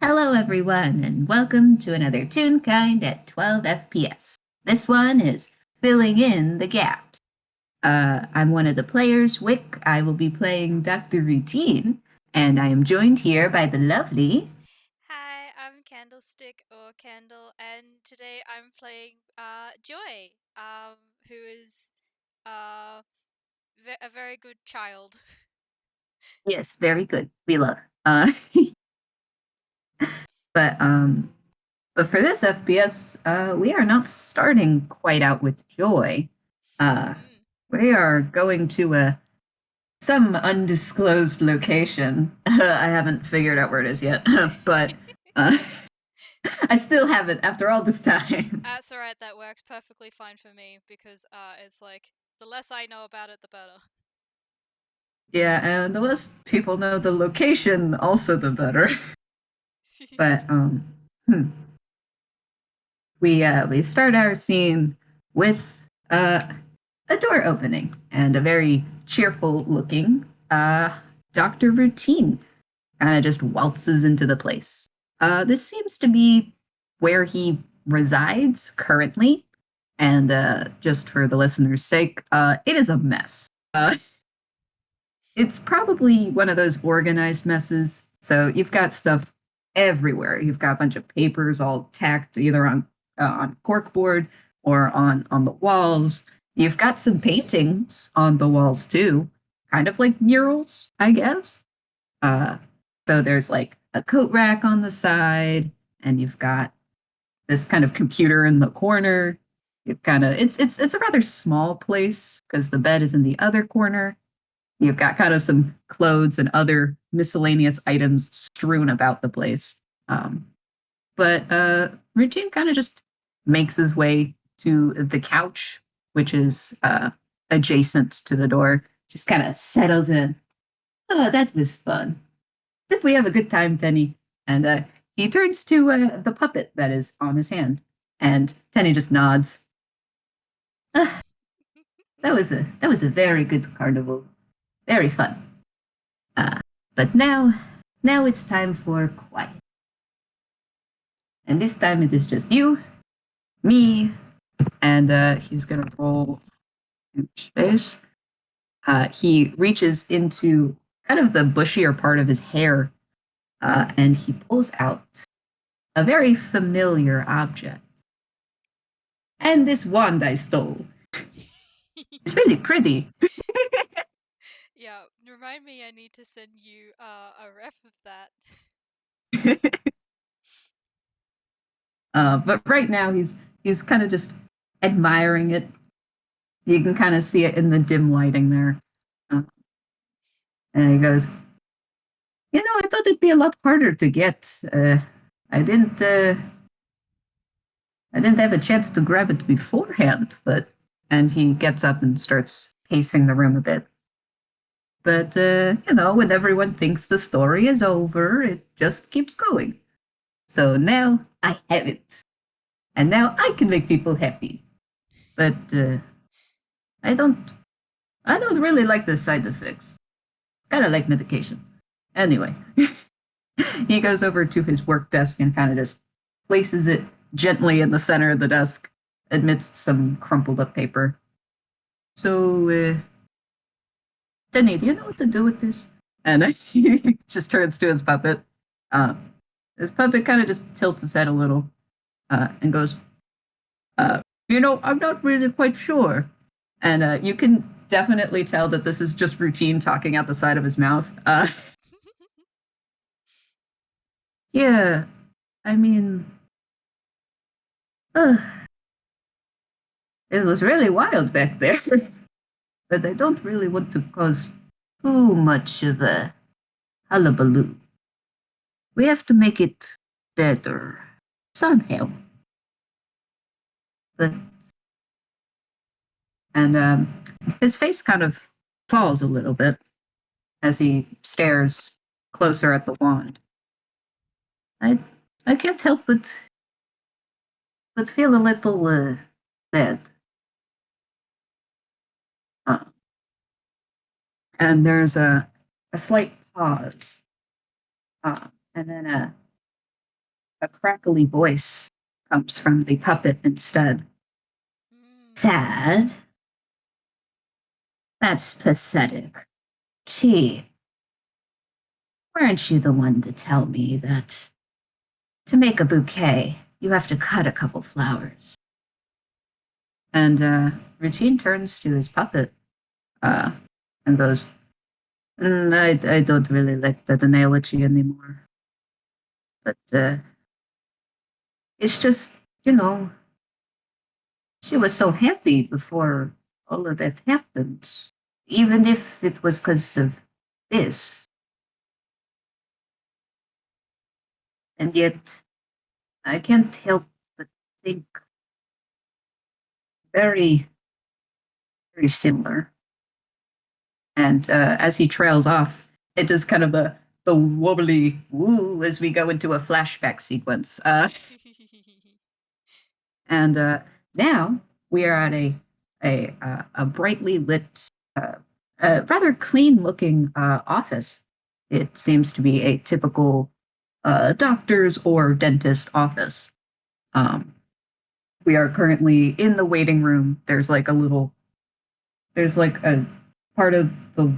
Hello, everyone, and welcome to another Toonkind at 12 FPS. This one is filling in the gaps. I'm one of the players, Wick. I will be playing Dr. Rutin, and I am joined here by the lovely. Hi, I'm Candlestick or Candle, and today I'm playing Joy, who is uh a very good child. Yes, very good. We love. But um, but for this FPS, we are not starting quite out with joy. Uh, Mm. we are going to some undisclosed location. I haven't figured out where it is yet, but uh, I still haven't after all this time. That's alright, that works perfectly fine for me because it's like the less I know about it, the better. Yeah, and the less people know the location, also the better. But hmm, we start our scene with a door opening and a very cheerful looking Doctor Routine kind of just waltzes into the place. This seems to be where he resides currently, and just for the listener's sake, it is a mess. It's probably one of those organized messes. So you've got stuff everywhere. You've got a bunch of papers all tacked either on corkboard or on the walls. You've got some paintings on the walls too, kind of like murals, I guess. Uh, so there's like a coat rack on the side, and you've got this kind of computer in the corner. You've kind of it's a rather small place because the bed is in the other corner. You've got kind of some clothes and other miscellaneous items strewn about the place. Um, but Regine kind of just makes his way to the couch, which is adjacent to the door. Just kind of settles in. Oh, that was fun. Did we have a good time, Tenny? And he turns to the puppet that is on his hand, and Tenny just nods. Ah, that was a very good carnival, very fun. Uh, but now it's time for quiet, and this time it is just you, me, and he's gonna roll in space. He reaches into kind of the bushier part of his hair, and he pulls out a very familiar object. And this wand I stole. It's really pretty. Yeah, remind me I need to send you a ref of that. But right now he's kind of just admiring it. You can kind of see it in the dim lighting there. Uh, and he goes, I thought it'd be a lot harder to get. I didn't. I didn't have a chance to grab it beforehand. But and he gets up and starts pacing the room a bit. But when everyone thinks the story is over, it just keeps going. So now I have it, and now I can make people happy. But I don't. I don't really like the side effects. Kind of like medication. Anyway, he goes over to his work desk and kind of just places it gently in the center of the desk amidst some crumpled up paper. So, Denny, do you know what to do with this? And he just turns to his puppet. Uh, his puppet kind of just tilts his head a little and goes, uh, I'm not really quite sure. And you can definitely tell that this is just routine talking out the side of his mouth. Yeah, I mean, uh, it was really wild back there, but I don't really want to cause too much of a hullabaloo. We have to make it better somehow. But and his face kind of falls a little bit as he stares closer at the wand. I I can't help but feel a little sad. Uh, and there's a slight pause, and then A crackly voice comes from the puppet instead. Mm. Sad? That's pathetic. T, weren't you the one to tell me that to make a bouquet, you have to cut a couple flowers? And Routine turns to his puppet uh, and goes, I don't really like that analogy anymore. But it's just, you know, she was so happy before all of that happened. Even if it was because of this. And yet, I can't help but think very, very similar. And as he trails off, it does kind of the wobbly woo as we go into a flashback sequence. And Now we are at a brightly lit, rather clean looking office. It seems to be a typical doctor's or dentist office. Um, we are currently in the waiting room. There's like a part of the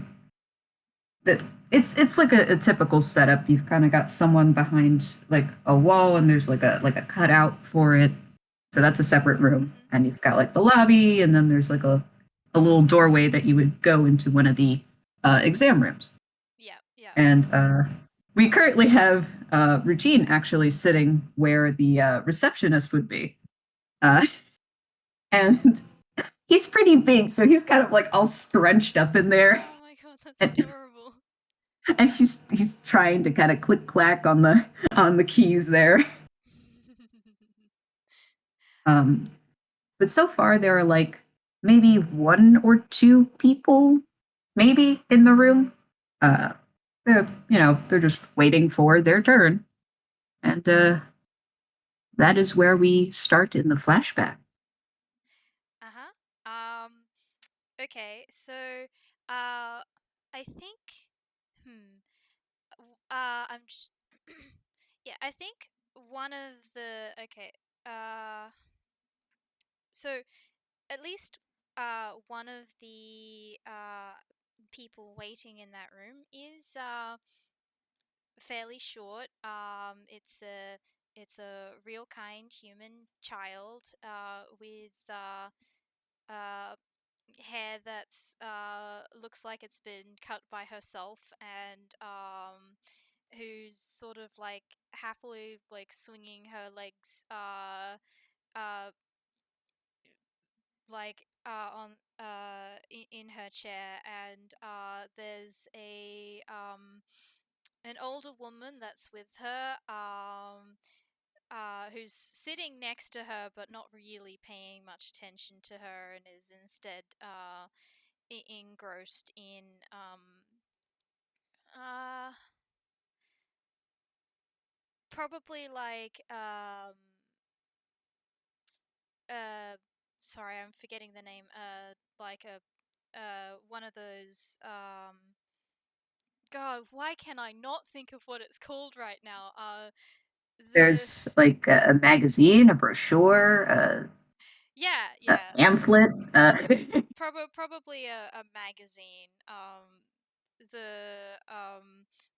that it's like a typical setup. You've kind of got someone behind like a wall, and there's like a cutout for it. So that's a separate room, Mhm. and you've got like the lobby, and then there's like a little doorway that you would go into one of the exam rooms. Yeah, yeah. And we currently have Routine actually sitting where the receptionist would be. Uh, and he's pretty big, so he's kind of like all scrunched up in there. Oh my god, that's And, adorable. and he's trying to kind of click clack on the keys there. Um, but so far there are like maybe one or two people maybe in the room. Uh, they're just waiting for their turn, and that is where we start in the flashback. Uh-huh. Okay, so I think I'm just yeah, I think one of the okay, uh so at least one of the people waiting in that room is fairly short. It's a real kind human child with uh, hair that's looks like it's been cut by herself, and who's sort of like happily like swinging her legs uh on in her chair, and there's a an older woman that's with her, who's sitting next to her but not really paying much attention to her, and is instead engrossed in uh, probably like uh, sorry, I'm forgetting the name. Like a one of those God, why can I not think of what it's called right now? The There's like a magazine, a brochure, Yeah, a yeah, pamphlet. probably a magazine. The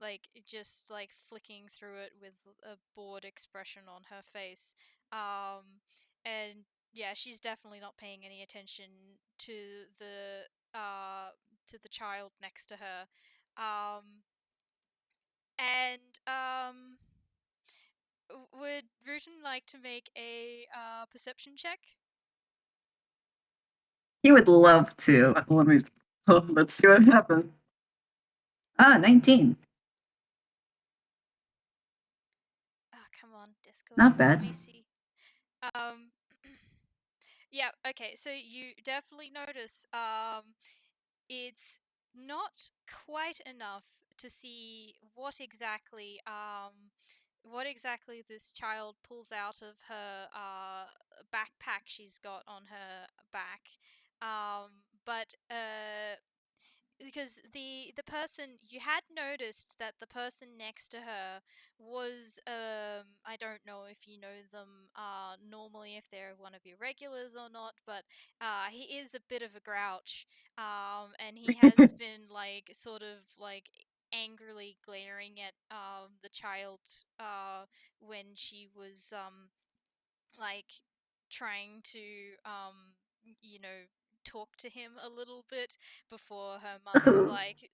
like just like flicking through it with a bored expression on her face. And yeah, she's definitely not paying any attention to the uh to the child next to her. And would Rutin like to make a perception check? He would love to. Let's see what happens. 19. Oh, come on, Discord. Not Let bad. me see. Um, yeah, okay, so you definitely notice it's not quite enough to see what exactly this child pulls out of her backpack she's got on her back. But because the person you had noticed that the person next to her was I don't know if you know them normally, if they're one of your regulars or not, but he is a bit of a grouch, and he has been like sort of like angrily glaring at the child when she was like trying to you know talk to him a little bit before her mother's like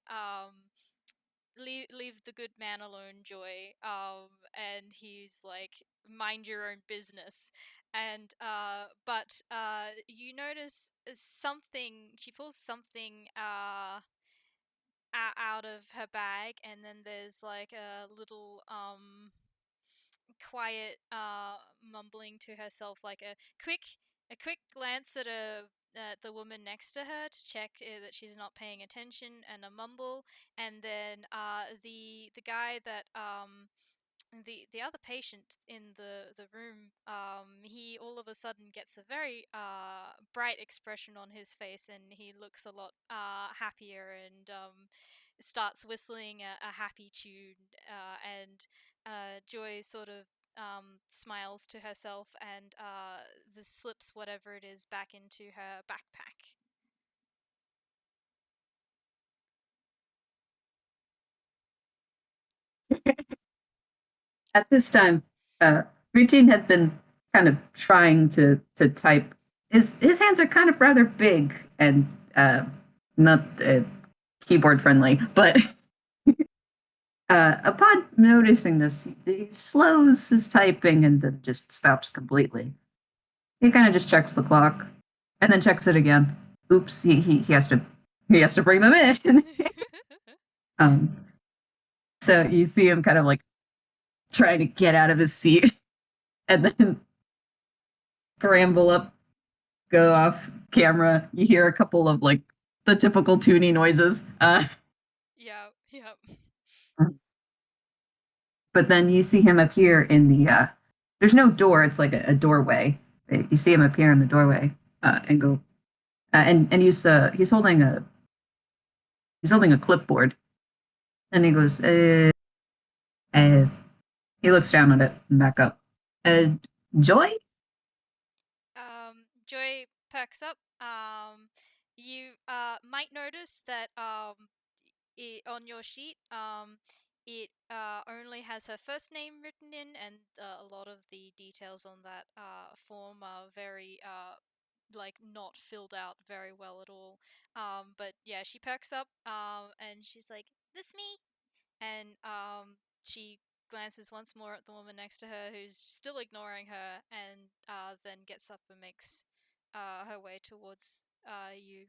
leave the good man alone, Joy. And he's like, mind your own business. And but you notice something. She pulls something out of her bag, and then there's like a little quiet mumbling to herself, like a quick glance at the woman next to her to check that she's not paying attention, and a mumble, and then the guy that the other patient in the room, he all of a sudden gets a very bright expression on his face, and he looks a lot happier, and starts whistling a happy tune, and Joy sort of smiles to herself, and slips whatever it is back into her backpack. At this time, Routine had been kind of trying to type. His hands are kind of rather big and not keyboard friendly, but upon noticing this, he slows his typing and then just stops completely. He kind of just checks the clock and then checks it again. Oops, he has to bring them in. um, so you see him kind of like trying to get out of his seat and then scramble up, go off camera. You hear a couple of like the typical Toonie noises. Yeah, yeah. But then you see him appear in the. There's no door. It's like a doorway. You see him appear in the doorway and go, and he's holding a clipboard, and he goes, uh, he looks down at it and back up. Uh, Joy? Joy perks up. You might notice that on your sheet, it only has her first name written in, and a lot of the details on that form are very like not filled out very well at all. But yeah, she perks up, and she's like, "This me?" And she glances once more at the woman next to her, who's still ignoring her, and then gets up and makes her way towards you.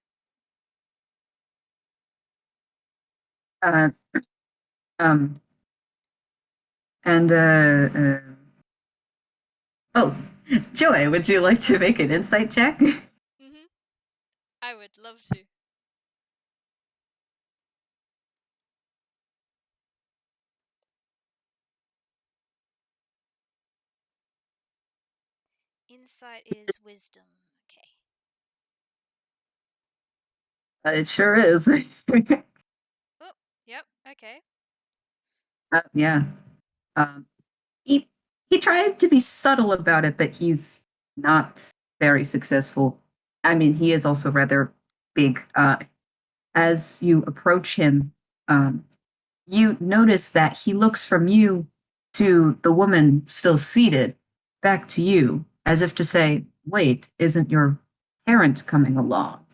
Uh, um, and oh, Joy, would you like to make an insight check? Mm-hmm. I would love to. Insight is wisdom. Okay. It sure is. Oh, yep. Okay. Yeah. Um, he he tried to be subtle about it, but he's not very successful. I mean, he is also rather big. As you approach him, um, you notice that he looks from you to the woman still seated, back to you, as if to say, "Wait, isn't your parent coming along,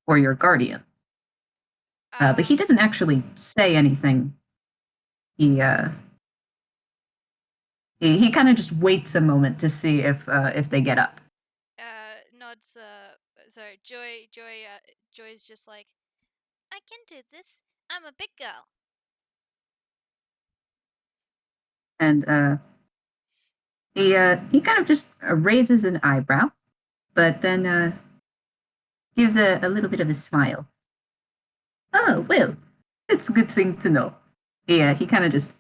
or your guardian?" But he Um. doesn't actually say anything. He he kind of just waits a moment to see if they get up. Nods. Sorry. Joy. Joy. Joy's just like, I can do this. I'm a big girl. And he kind of just raises an eyebrow, but then gives a little bit of a smile. Oh well, it's a good thing to know. Yeah, he kind of just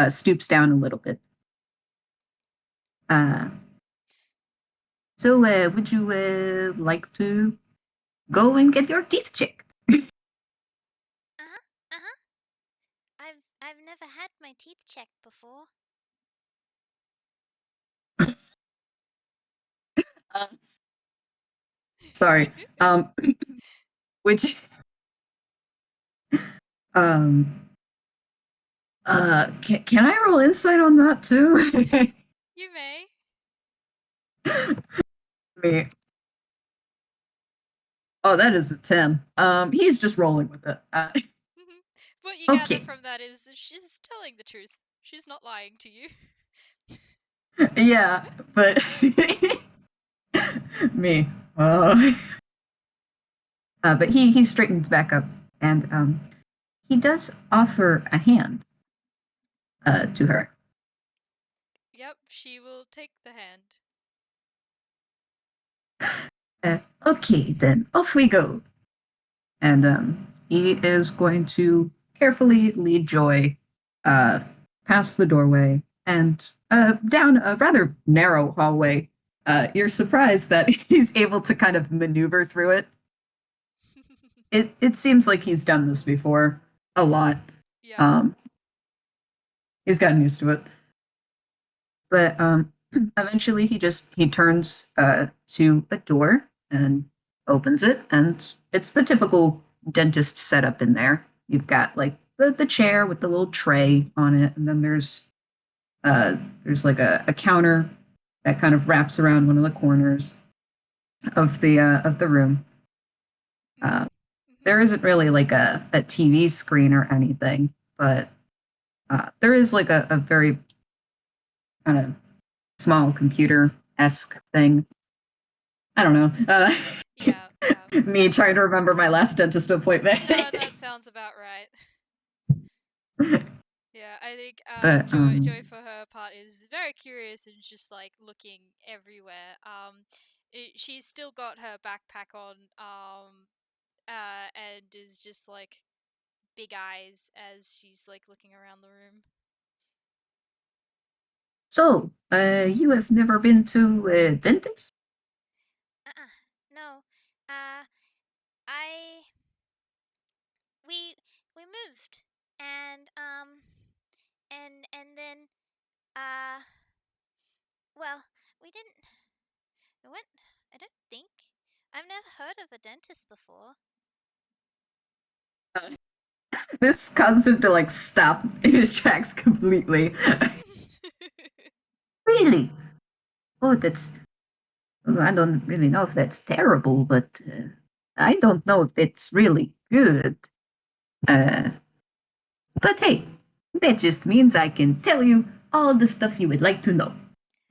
stoops down a little bit. Uh, so, would you like to go and get your teeth checked? I've never had my teeth checked before. Uh, sorry. Which um can I roll insight on that too? You may. Me. Oh, that is a 10. He's just rolling with it. What you gather Okay. from that is she's telling the truth. She's not lying to you. Yeah, but me. Uh, but he straightens back up and he does offer a hand to her. Yep, she will take the hand. Okay, then off we go. And he is going to carefully lead Joy uh, past the doorway and down a rather narrow hallway. You're surprised that he's able to kind of maneuver through it. It seems like he's done this before a lot. Yeah. Um, he's gotten used to it. But eventually he turns to a door and opens it, and it's the typical dentist setup in there. You've got like the chair with the little tray on it, and then there's like a counter that kind of wraps around one of the corners of the room. Uh, Mhm. there isn't really like a TV screen or anything, but there is like a very kind of small computer esque thing. I don't know. Yeah, yeah. Me trying to remember my last dentist appointment. That sounds about right. Yeah, I think but Joy for her part is very curious and just like looking everywhere. She's still got her backpack on, and is just like big eyes as she's like looking around the room. so, you have never been to a dentist? Uh-uh. No. Uh, I we moved, and and then uh, well, we didn't. We went. I don't think. I've never heard of a dentist before. Uh, this causes him to like stop in his tracks completely. Really? Oh, that's. Well, I don't really know if that's terrible, but I don't know if it's really good. Uh, but hey, that just means I can tell you all the stuff you would like to know.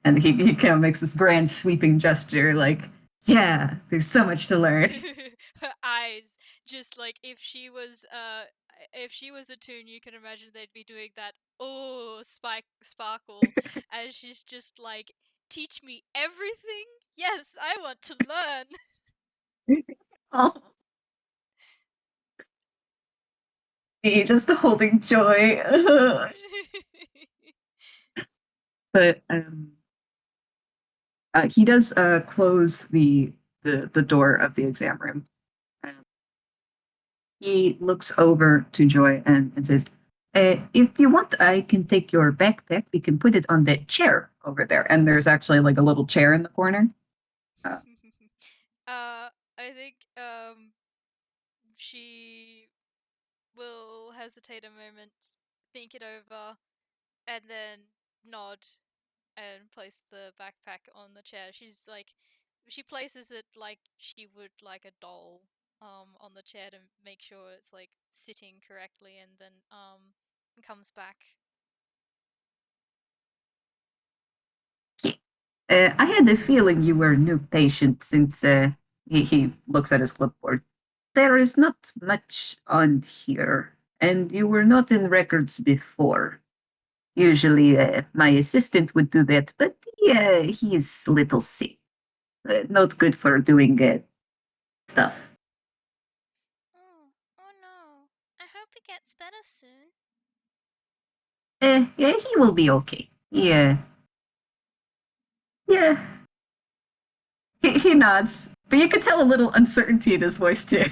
And he kind of makes this grand sweeping gesture, like, yeah, there's so much to learn. Her eyes, just like if she was a toon, you can imagine they'd be doing that spike sparkle as she's just like, teach me everything. Yes, I want to learn. Oh, me just holding joy. But he does close the door of the exam room. Um, he looks over to Joy and says, if you want, I can take your backpack. We can put it on that chair over there. And there's actually like a little chair in the corner. Uh, I think she will hesitate a moment, think it over, and then nod and place the backpack on the chair. She places it like she would like a doll on the chair to make sure it's like sitting correctly, and then comes back. he, I had a feeling you were a new patient since he looks at his clipboard. There is not much on here, and you were not in records before. Usually, my assistant would do that, but yeah, he's a little sick. Not good for doing stuff. Oh, oh no. I hope it gets better soon. Yeah, he will be okay. Yeah, yeah. He nods, but you could tell a little uncertainty in his voice too.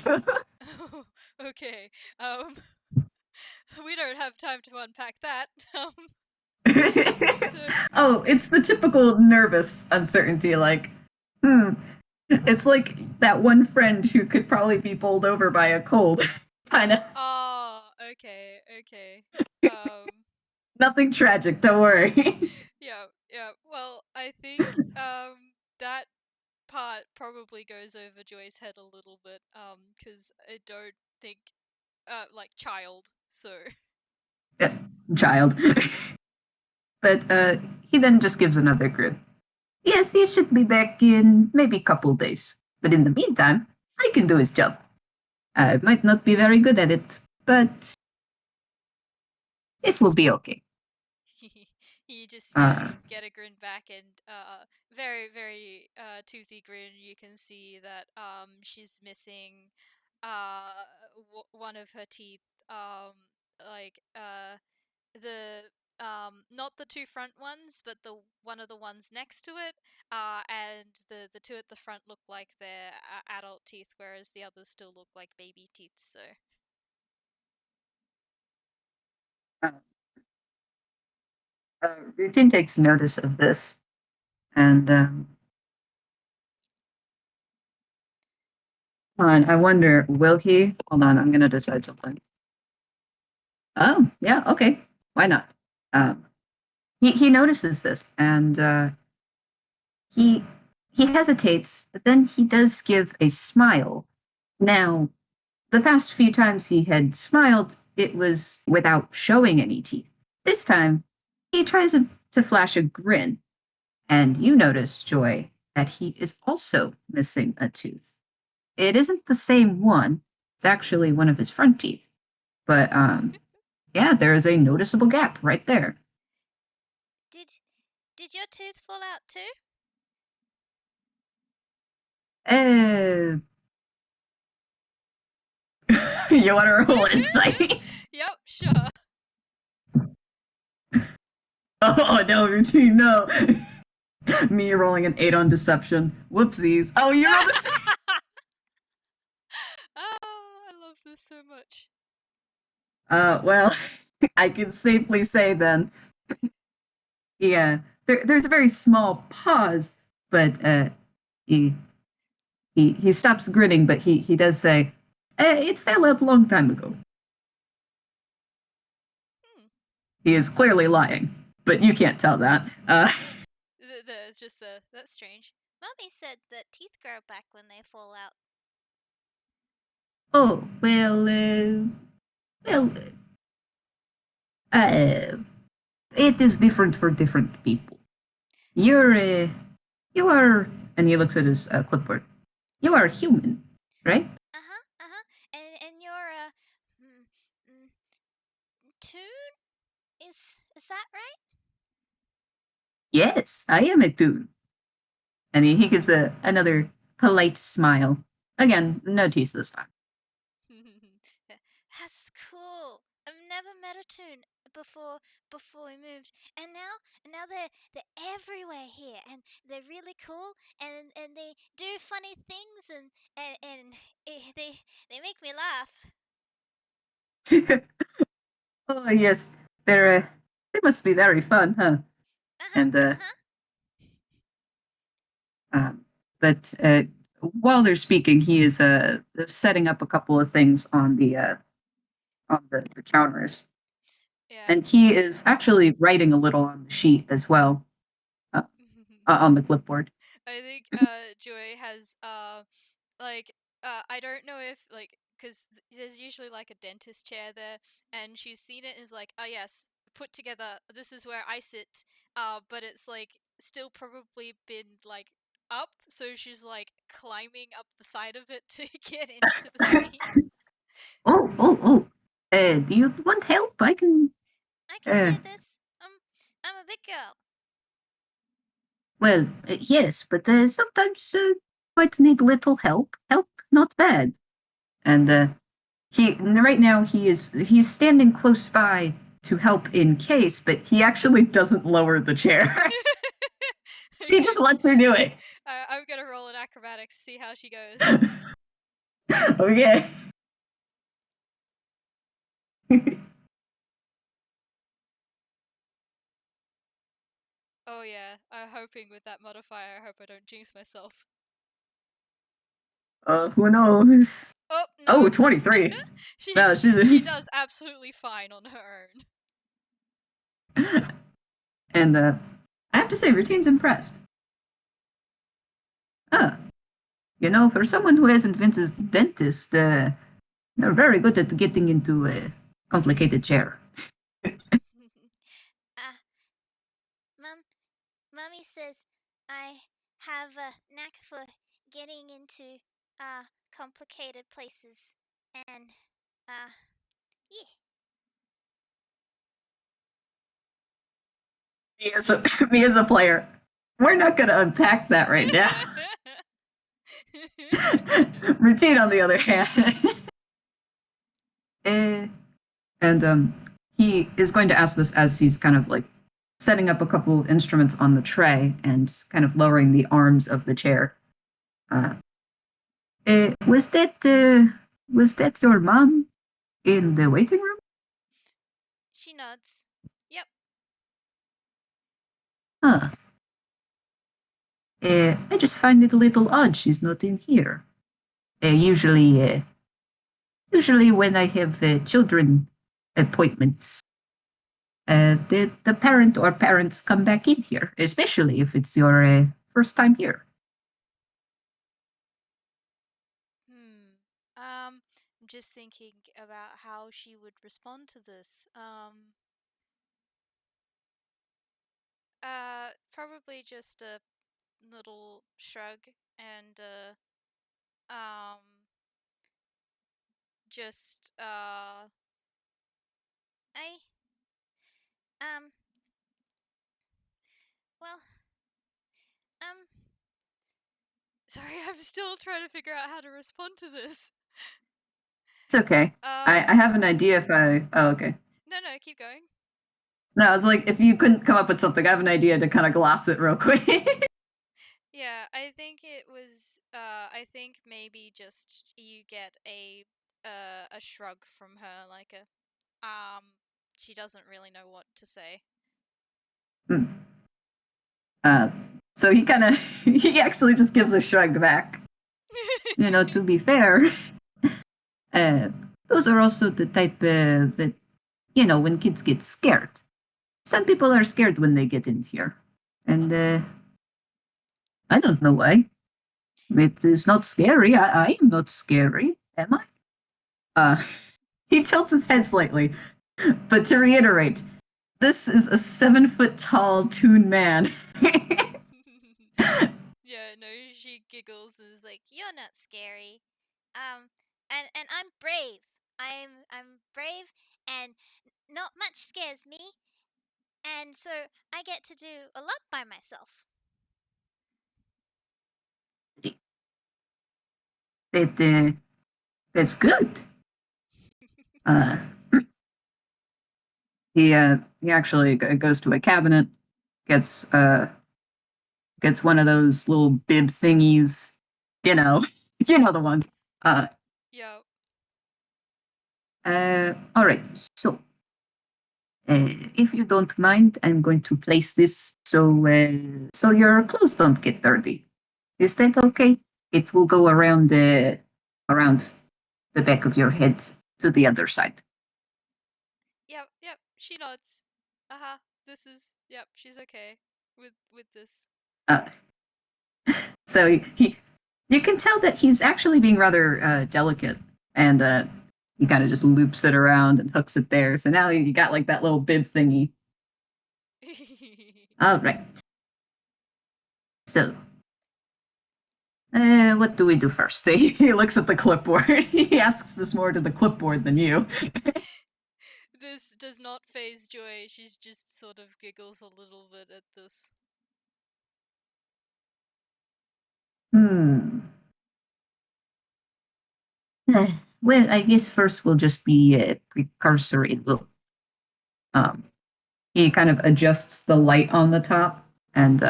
Okay. Um we don't have time to unpack that. Oh, it's the typical nervous uncertainty, like, it's like that one friend who could probably be bowled over by a cold. Kind of. Oh, okay. Nothing tragic, don't worry. Yeah. Well, I think that part probably goes over Joy's head a little bit, because I don't think, like child, so. Child. But he then just gives another grin. Yes, he should be back in maybe a couple days. But in the meantime, I can do his job. I might not be very good at it, but it will be okay. You just Uh, get a grin back, and very toothy grin. You can see that she's missing one of her teeth, like the not the two front ones, but the one of the ones next to it, and the two at the front look like they're adult teeth, whereas the others still look like baby teeth. So uh, Rutin takes notice of this, and I wonder, will he? Hold on, I'm going to decide something. Oh, yeah, okay. Why not? He notices this, and he he hesitates, but then he does give a smile. Now, the past few times he had smiled, it was without showing any teeth. This time, he tries to flash a grin, and you notice, Joy, that he is also missing a tooth. It isn't the same one. It's actually one of his front teeth. But yeah, there is a noticeable gap right there. Did your tooth fall out too? Uh, you want to roll insight? yep, sure. Oh no, Routine, no. Me rolling an 8 on deception. Whoopsies. Oh, you rolled a Oh, I love this so much. well, I can safely say then, yeah, there's a very small pause, but he he stops grinning, but he does say, "It fell out a long time ago." Hmm. He is clearly lying, but you can't tell that. It's just that's strange. Mummy said that teeth grow back when they fall out. Oh well, uh, it is different for different people. You are, and he looks at his clipboard. You are human, right? Uh-huh. And you're a toon? Is that right? Yes, I am a toon. And he gives another polite smile. Again, no teeth this time. That's cool. I've never met a toon before we moved, and now they're everywhere here, and they're really cool, and they do funny things, and they make me laugh. Oh yes, they must be very fun, huh? And Uh-huh. um, but while they're speaking, he is setting up a couple of things on the counters, Yeah. and he is actually writing a little on the sheet as well, uh, on the clipboard. I think Joy has like I don't know if like because there's usually like a dentist chair there, and she's seen it and is like, oh yes, put together. This is where I sit. But it's like still probably been like up, so she's like climbing up the side of it to get into the seat. Oh. Do you want help? I can. I can Uh, do this. I'm a big girl. well, yes, but sometimes might need little help. Help, not bad. And he right now he's standing close by to help in case, but he actually doesn't lower the chair. He Okay. just lets her do it. I'm gonna roll an acrobatics, see how she goes. Okay. Oh yeah, I'm hoping with that modifier, I hope I don't jinx myself. Who knows? Oh Oh, no, 23. she No, she she's does absolutely fine on her own. and I have to say, Routine's impressed. Ah, you know, for someone who hasn't been to dentist, they're very good at getting into a complicated chair. Ah, Mum, Mummy says I have a knack for getting into complicated places, and yeah. Me as a me as a player, we're not going to unpack that right now. Routine, on the other hand, eh, and he is going to ask this as he's kind of like setting up a couple of instruments on the tray and kind of lowering the arms of the chair. Uh, was that your mom in the waiting room? She nods. Yep. Huh. I just find it a little odd she's not in here. Usually when I have children appointments, the parent or parents come back in here, especially if it's your first time here. I'm just thinking about how she would respond to this. Probably just a little shrug and um, just I um well um sorry, I'm still trying to figure out how to respond to this. It's okay. I have an idea if I. Oh, okay. No, keep going. No, I was like, if you couldn't come up with something, I have an idea to kind of gloss it real quick. Yeah, I think it was. I think maybe just you get a shrug from her, like a She doesn't really know what to say. Hmm. uh, so he kind of he actually just gives a shrug back. You know, to be fair, uh, those are also the type that when kids get scared. Some people are scared when they get in here, and I don't know why. It is not scary. I am not scary, am I? He tilts his head slightly. But to reiterate, this is a 7 foot tall Toon man. Yeah, no, she giggles and is like, you're not scary. And I'm brave. I'm brave, and not much scares me, and so I get to do a lot by myself. that that's good. Uh, he actually goes to a cabinet, gets gets one of those little bib thingies, you know, you know the ones. yo. All right, so if you don't mind, I'm going to place this so your clothes don't get dirty. Is that okay? It will go around the back of your head to the other side. Yep, she nods. Uh-huh. Yep, she's okay with this. Uh, so you can tell that he's actually being rather delicate, and he kind of just loops it around and hooks it there. So now you got like that little bib thingy. All right. So, what do we do first? He looks at the clipboard. He asks this more to the clipboard than you. This does not phase Joy. She's just sort of giggles a little bit at this. Hmm. Well, I guess first will just be a precursory look. Um, he kind of adjusts the light on the top and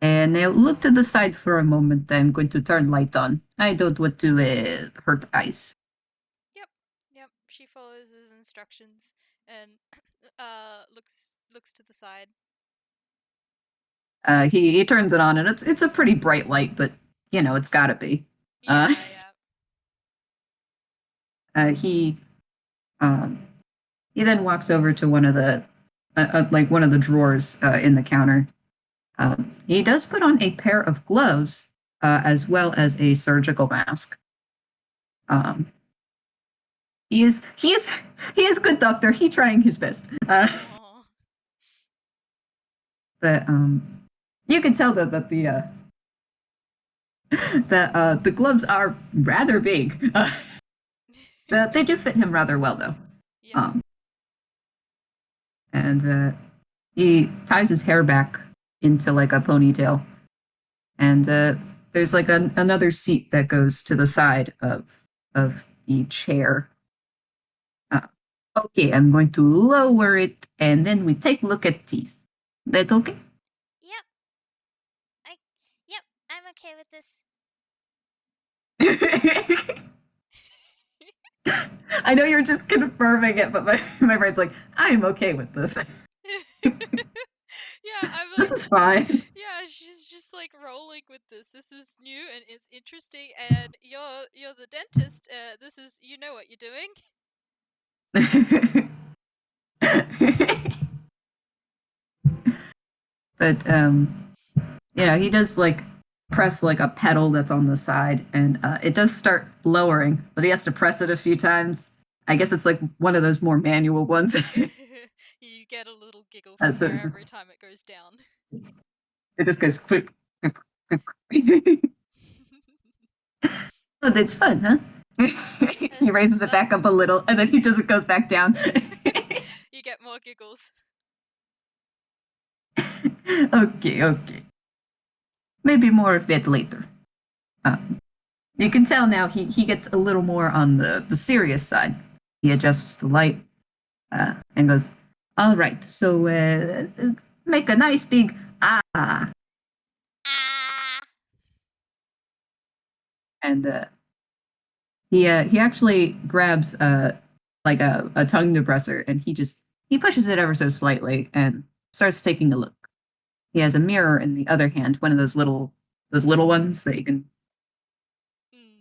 now look to the side for a moment. I'm going to turn light on. I don't want to hurt eyes. Yep. She follows his instructions and looks to the side. He turns it on, and it's a pretty bright light, but you know it's got to be. Uh, Yeah, yeah. he um, he then walks over to one of the like one of the drawers in the counter. He does put on a pair of gloves as well as a surgical mask. Um, he is a good doctor. He trying his best. Aw. But you can tell that the gloves are rather big. They do fit him rather well though. Yep. Um, and he ties his hair back into like a ponytail, and there's like another seat that goes to the side of the chair. Uh, okay, I'm going to lower it, and then we take a look at teeth. That okay? Yep. I. Yep. I'm okay with this. I know you're just confirming it, but my brain's like, I'm okay with this. Yeah, I'm This like, is fine. yeah, she's just like rolling with this. This is new and it's interesting, and you're the dentist. This is, you know what you're doing. But you know, he does like press like a pedal that's on the side, and it does start lowering, but he has to press it a few times. I guess it's like one of those more manual ones. You get a little giggle And from so her every time it goes down. it just goes quick, quick, quick, quick. Oh, that's fun, huh? He This is raises it fun. back up a little, and then he just goes back down. You get more giggles. Okay, okay. Maybe more of that later. Uh, you can tell now he gets a little more on the serious side. He adjusts the light and goes, all right, so make a nice big ah. Ah. And he actually grabs like a tongue depressor, and he pushes it ever so slightly and starts taking a look. He has a mirror in the other hand, one of those little ones that you can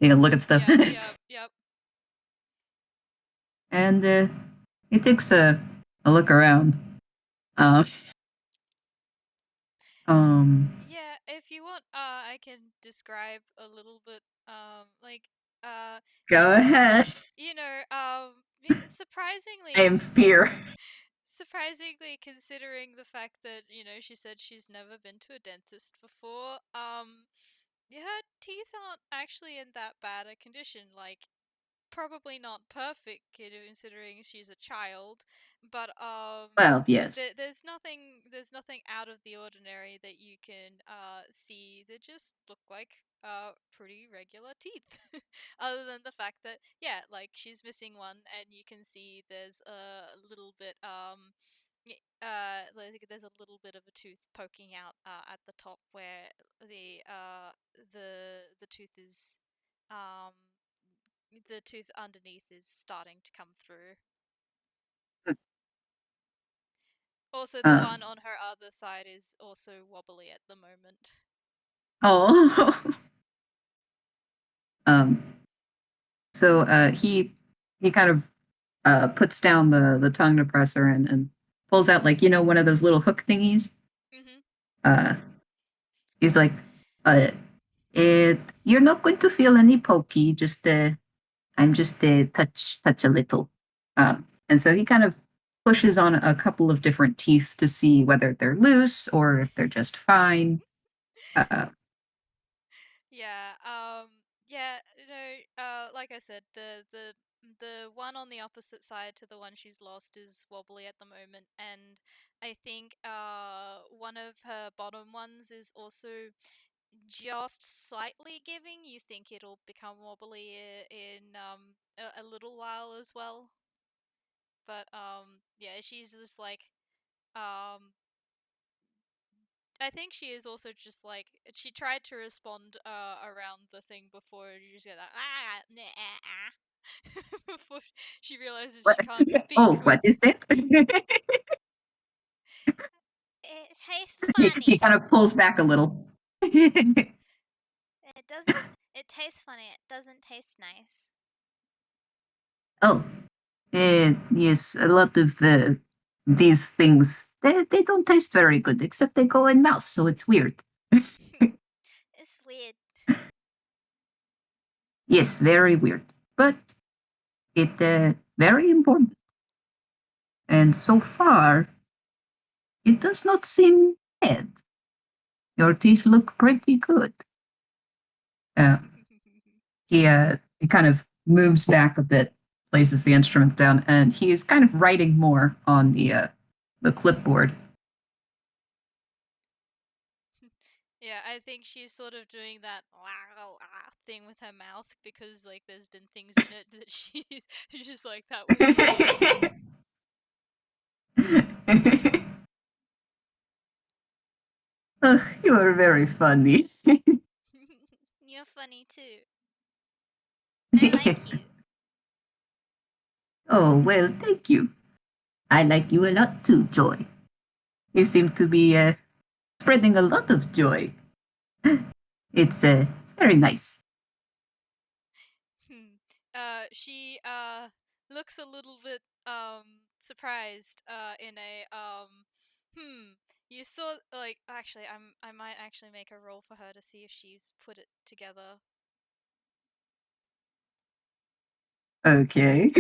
look at stuff. Yep, yep, yep. And he takes a look around. Um, Yeah, if you want, I can describe a little bit, like, go ahead. you know, I am fear. surprisingly, considering the fact that, you know, she said she's never been to a dentist before, her teeth aren't actually in that bad a condition. Like, probably not perfect considering she's a child, but Well, yes. there's nothing out of the ordinary that you can see. They just look like pretty regular teeth. Other than the fact that, yeah, like she's missing one, and you can see there's a little bit there's a little bit of a tooth poking out at the top where the tooth is um the tooth underneath is starting to come through. Also, the Uh, one on her other side is also wobbly at the moment. oh. um. So he kind of puts down the tongue depressor and pulls out like one of those little hook thingies. Mhm. Uh, he's like, uh, you're not going to feel any pokey. Just I'm just touch a little. And so he kind of pushes on a couple of different teeth to see whether they're loose or if they're just fine. Uh, Yeah. Yeah. Like I said, the one on the opposite side to the one she's lost is wobbly at the moment, and I think one of her bottom ones is also just slightly giving. You think it'll become wobbly in a little while as well. But yeah, she's just like um I think she is also just like, she tried to respond around the thing before. You just get that before she realizes what? she can't speak. Oh, what is that? It tastes He funny. kind of pulls back a little. It doesn't. It tastes funny. It doesn't taste nice. Oh, yes, a lot of these things, they don't taste very good, except they go in mouth, so it's weird. It's weird. Yes, very weird. But it very important. And so far, it does not seem bad. Your teeth look pretty good. Uh, he kind of moves back a bit, places the instrument down, and he's kind of writing more on the clipboard. Yeah, I think she's sort of doing that thing with her mouth because like there's been things in it that she's just like that was funny. You are very funny. You're funny too. I like you. Oh, well, thank you. I like you a lot too, Joy. You seem to be spreading a lot of joy. It's very nice. She looks a little bit surprised in a hmm you saw like actually I might actually make a roll for her to see if she's put it together. Okay.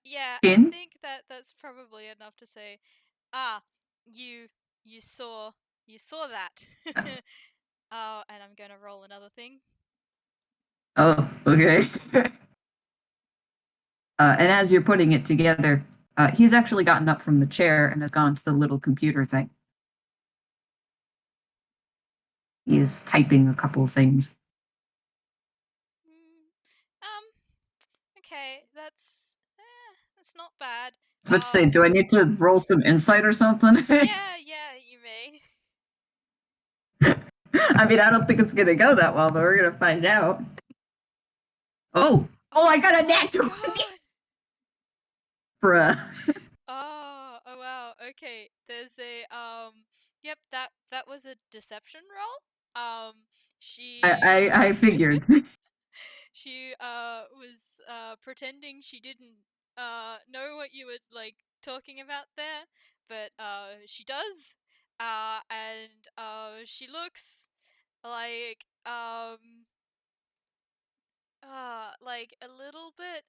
Yeah, I In? think that that's probably enough to say, ah, you you saw you saw that. Oh, and I'm gonna roll another thing. Oh, okay. And as you're putting it together, he's actually gotten up from the chair and has gone to the little computer thing. He is typing a couple of things. Mm, um, okay, that's not bad. I was about to say, do I need to roll some insight or something? Yeah, you may. I mean, I don't think it's gonna go that well, but we're gonna find out. Oh, I got a Oh my nat 20, god. bruh. Oh wow. Okay. There's a yep, that was a deception roll. I She figured. she was pretending she didn't know what you were like talking about there, but she does. And she looks like like a little bit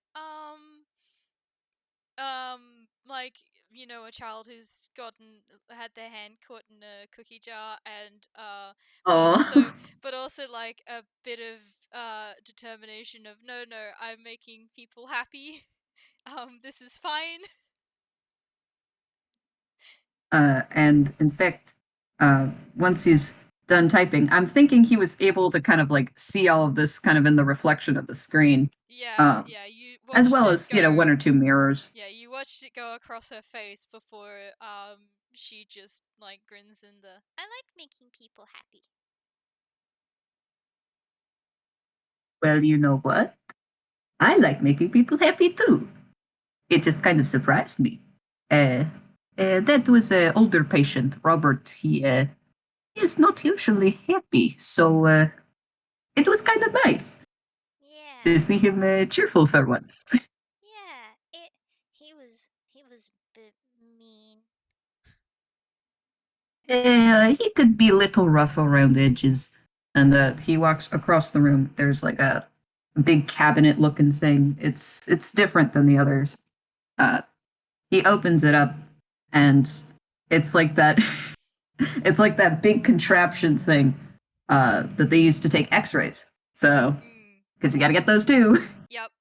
like you know a child who's gotten had their hand caught in a cookie jar and Oh, but also like a bit of determination of no, I'm making people happy. This is fine. and in fact, once he's done typing, I'm thinking he was able to kind of like see all of this kind of in the reflection of the screen, um, Yeah, you as watched well it as go. one or two mirrors. Yeah, you watched it go across her face before she just like grins in the I like making people happy. Well, you know what? I like making people happy too. It just kind of surprised me. Uh, that was an older patient, Robert. He is not usually happy, so it was kind of nice to Yeah. see him cheerful for once. Yeah. He was a bit mean. He could be a little rough around the edges. And he walks across the room. There's like a big cabinet looking thing. It's different than the others. Uh, he opens it up, and it's like that. It's like that big contraption thing that they used to take X-rays. So, Mm. because you got to get those too. Yep.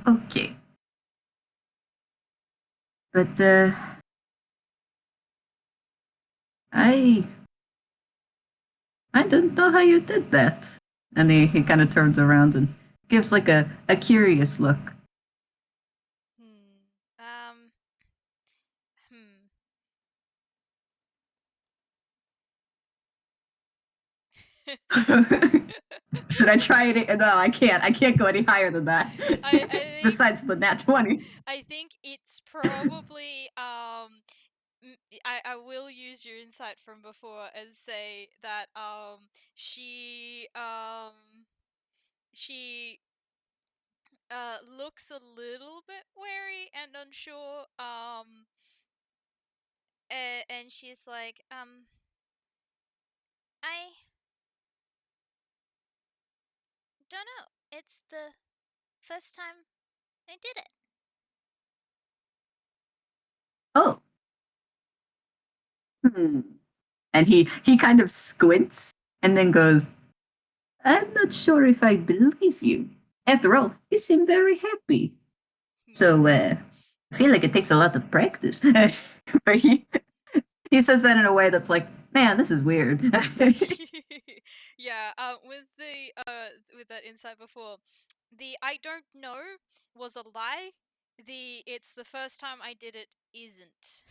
Okay, but I I don't know how you did that. And he kind of turns around and gives like a curious look. Hmm. Um. Hmm. Should I try it? No, I can't. I can't go any higher than that. I think Besides the nat 20. I think it's probably I will use your insight from before and say that she looks a little bit wary and unsure and she's like I don't know. It's the first time I did it. Oh. Hmm. And he kind of squints and then goes, I'm not sure if I believe you. After all, you seem very happy. So I feel like it takes a lot of practice. But he says that in a way that's like, man, this is weird. Yeah, with that insight before, the I don't know was a lie. The it's the first time I did it isn't.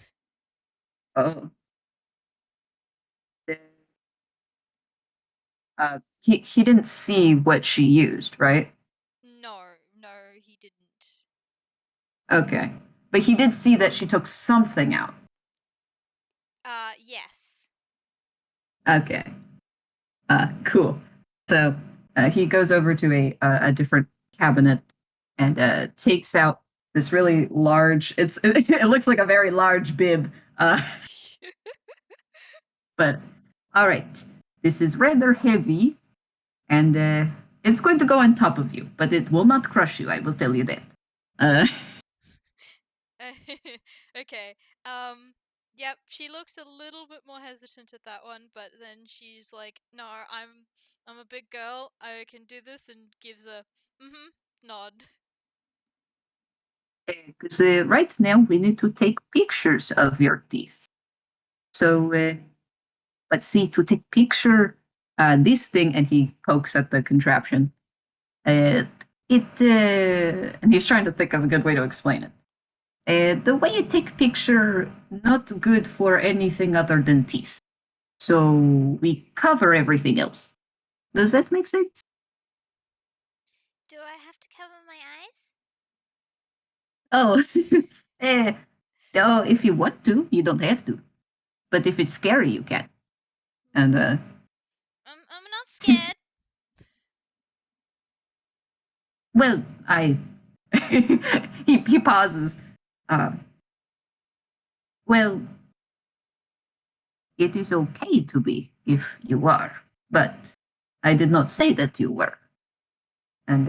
Oh. He didn't see what she used, right? No, no, he didn't. Okay. But he did see that she took something out. Yes. Okay. Cool. So he goes over to a different cabinet and takes out this really large. It looks like a very large bib. But all right, this is rather heavy, and it's going to go on top of you, but it will not crush you. I will tell you that. Uh, Okay. Yep, she looks a little bit more hesitant at that one, but then she's like, "No, I'm a big girl. I can do this," and gives a nod. Because right now we need to take pictures of your teeth. So let's see, to take picture this thing, and he pokes at the contraption. Uh, and he's trying to think of a good way to explain it. The way you take picture, not good for anything other than teeth. So we cover everything else. Does that make sense? Do I have to cover my eyes? Oh, eh, oh, if you want to, you don't have to. But if it's scary, you can. And I'm not scared. well, I he pauses. Uh, well, it is okay to be if you are, but I did not say that you were. And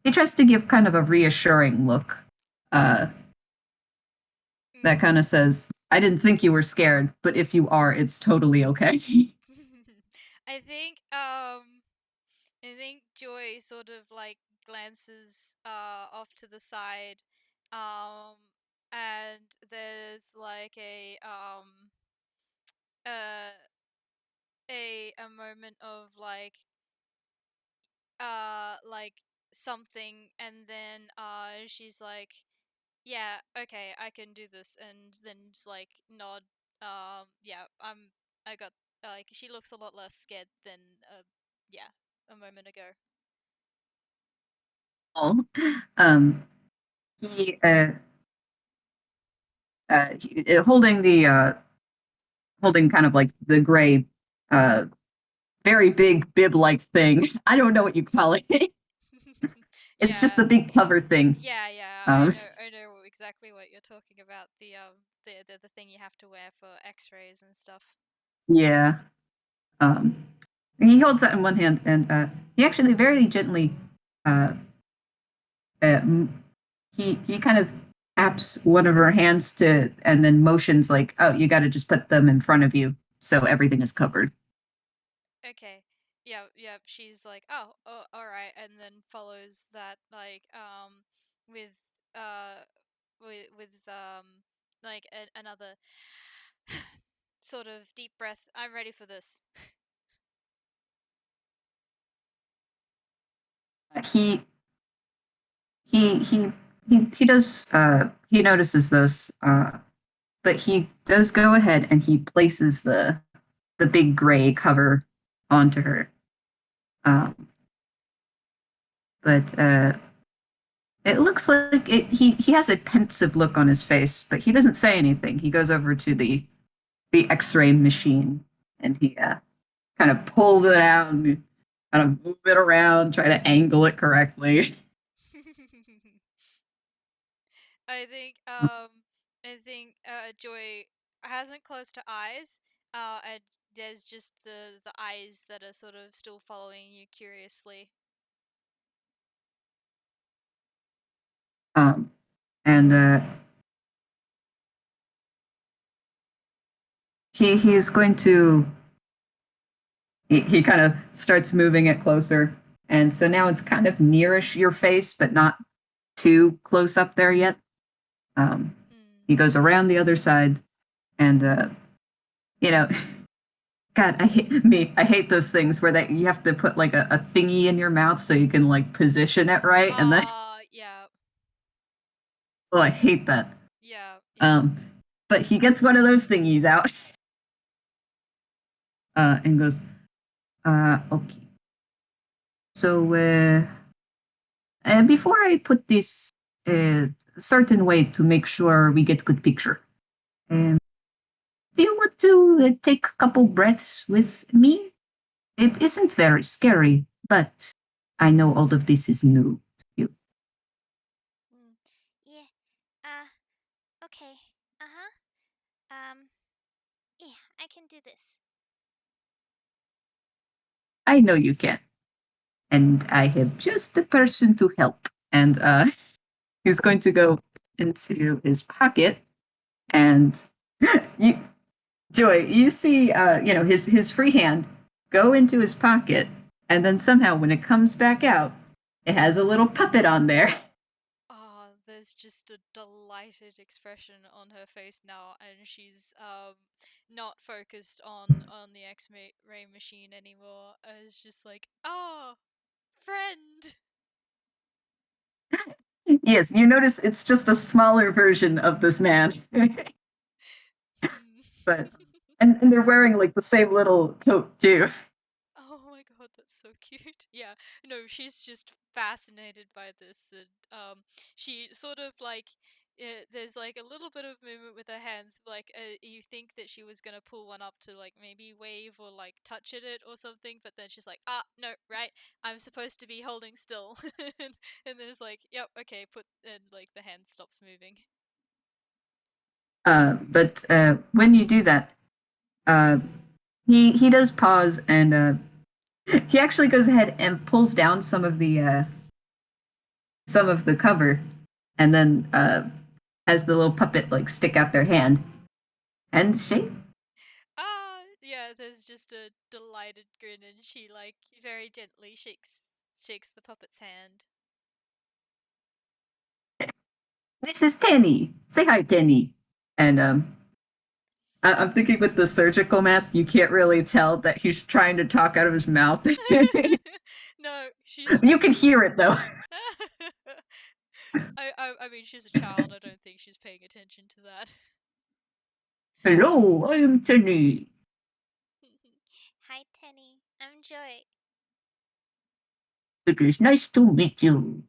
he tries to give kind of a reassuring look. Uh, that kind of says, "I didn't think you were scared, but if you are, it's totally okay." I think I think Joy sort of like glances off to the side um and there's like uh a moment of like something and then she's like yeah okay I can do this and then just like nod yeah I got like she looks a lot less scared than yeah a moment ago. Oh, he, holding holding kind of like the gray, uh, very big bib-like thing. I don't know what you call it. It's just Yeah. the big cover thing. Yeah, Um, I know exactly what you're talking about. The thing you have to wear for X-rays and stuff. yeah. Um, he holds that in one hand, and he actually very gently, uh, uh, he kind of taps one of her hands to, and then motions like, "Oh, you got to just put them in front of you, so everything is covered." Okay. Yeah, yeah. She's like, oh, all right, and then follows that with uh with like another sort of deep breath. I'm ready for this. He he does he notices this, but he does go ahead and he places the big gray cover onto her. Um, but it looks like he has a pensive look on his face, but he doesn't say anything. He goes over to the X-ray machine and he kind of pulls it out and kind of move it around, try to angle it correctly. I think Joy hasn't closed her eyes. And there's just the eyes that are sort of still following you curiously. Um, and he's going to he kind of starts moving it closer, and so now it's kind of nearish your face, but not too close up there yet. Mm. He goes around the other side, and you know, God, I hate those things where that you have to put like a thingy in your mouth so you can like position it right, and then Yeah, oh, I hate that. yeah, yeah. Um, but he gets one of those thingies out, and goes, okay. So before I put this certain way to make sure we get good picture, um, do you want to take a couple breaths with me? It isn't very scary, but I know all of this is new to you. Mm. Yeah. Uh. Okay. Uh huh. Yeah, I can do this. I know you can, and I have just the person to help. And he's going to go into his pocket, and you, Joy, you see, his free hand go into his pocket, and then somehow when it comes back out, it has a little puppet on there. Oh, there's just a delighted expression on her face now, and she's not focused on the X-ray machine anymore. It's just like, oh, friend. Yes, you notice it's just a smaller version of this man, but and they're wearing like the same little coat too. Oh my god, that's so cute. Yeah, no, she's just fascinated by this, and she sort of like, there's like a little bit of movement with her hands, like you think that she was gonna pull one up to like maybe wave or like touch at it or something, but then she's like, ah, no, right, I'm supposed to be holding still, and then it's like, yep, okay, put, and like the hand stops moving. But when you do that, uh, he does pause and he actually goes ahead and pulls down some of the cover, and then has the little puppet like stick out their hand and shake. Ah, yeah, there's just a delighted grin, and she like very gently shakes the puppet's hand. This is Tenny. Say hi, Tenny. And I'm thinking with the surgical mask, you can't really tell that he's trying to talk out of his mouth. No, she's You can hear it though. I mean, she's a child. I don't think she's paying attention to that. Hello, I am Tenny. Hi, Tenny. I'm Joy. It is nice to meet you.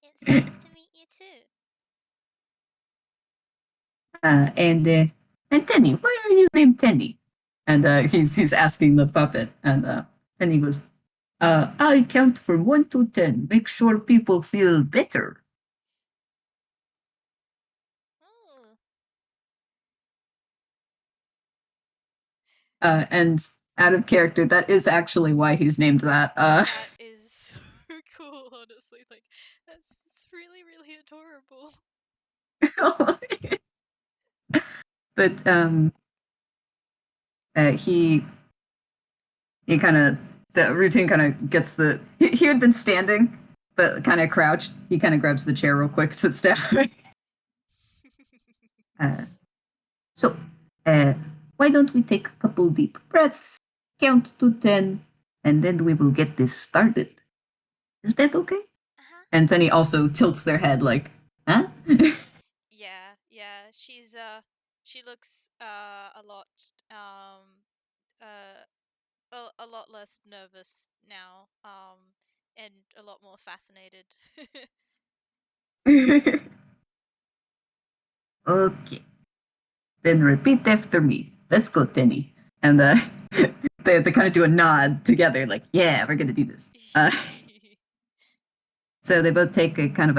It's nice to meet you too. Uh, and uh, and Tenny, why are you named Tenny? And he's asking the puppet, and Tenny goes, I count from 1 to 10. Make sure people feel better. Ooh. And out of character, that is actually why he's named that. That is so cool, honestly. Like, that's really, really adorable. but he kind of the routine kind of gets he had been standing but kind of crouched. He kind of grabs the chair real quick, sits down. uh, so uh, why don't we take a couple deep breaths, count to 10, and then we will get this started. Is that okay? Uh-huh. And then he also tilts their head like, huh? Yeah, yeah. She looks a lot uh a lot less nervous now, and a lot more fascinated. Okay. Then repeat after me. Let's go, Tenny. And they kind of do a nod together, like, yeah, we're going to do this. So they both take a kind of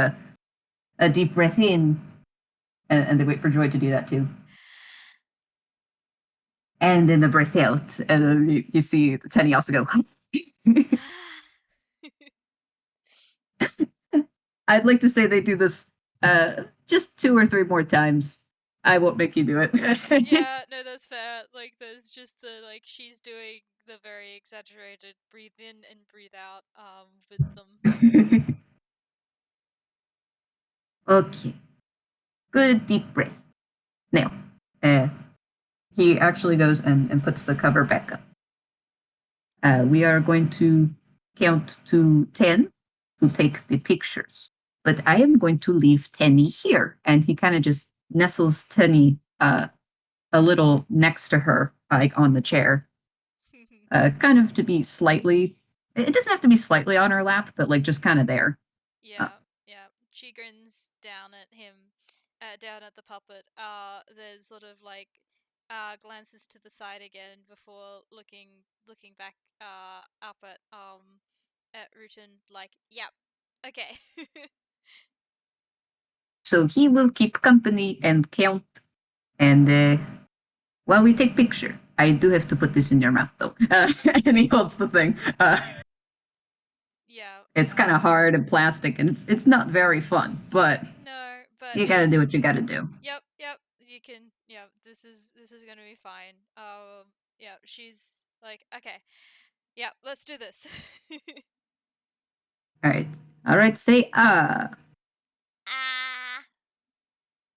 a deep breath in, and they wait for Joy to do that too. And then the breath out, and then you see Tenny also go. I'd like to say they do this just 2 or 3 more times. I won't make you do it. Yeah, no, that's fair. Like, there's just the like she's doing the very exaggerated breathe in and breathe out with them. Okay. Good deep breath. Now, he actually goes and puts the cover back up. We are going to count to 10 to take the pictures. But I am going to leave Tenny here. And he kind of just nestles Tenny a little next to her, like on the chair, kind of to be slightly, it doesn't have to be slightly on her lap, but like just kind of there. Yeah, yeah. She grins down at him, down at the puppet. There's sort of like glances to the side again before looking back up at Rutin like, yep, okay. So he will keep company and count. And while we take picture, I do have to put this in your mouth though. And he holds the thing. Yeah. It's kind of hard and plastic, and it's not very fun, but No, but you gotta do what you gotta do. Yep, yep. You can. Yep. This is gonna be fine. Yeah. She's like, okay. Yeah. Let's do this. All right. All right. Say Ah.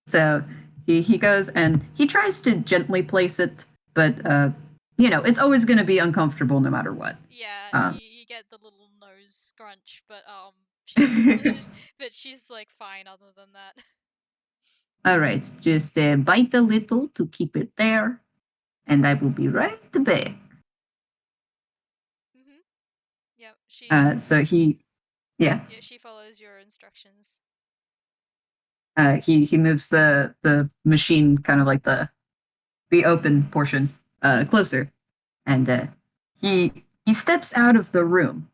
So he goes and he tries to gently place it, but it's always going to be uncomfortable no matter what. Yeah. Um, You get the little nose scrunch, but she's like fine other than that. all right. Just bite a little to keep it there, and I will be right back. Mhm. Yep. She. So yeah. Yeah. She follows your instructions. He moves the machine kind of like the open portion closer, and he steps out of the room.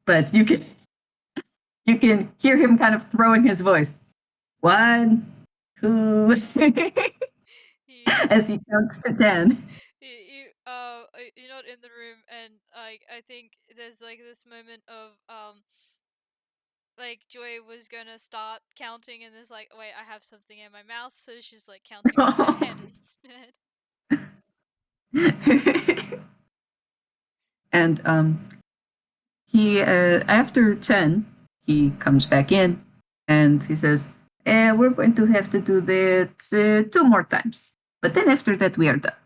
But you can hear him kind of throwing his voice. 1, 2, He. as he counts to 10. You're not in the room, and I think there's like this moment of like Joy was gonna start counting and there's like, wait, I have something in my mouth, so she's like counting with her head instead. And he after 10, he comes back in and he says, we're going to have to do that 2 more times. But then after that, we are done.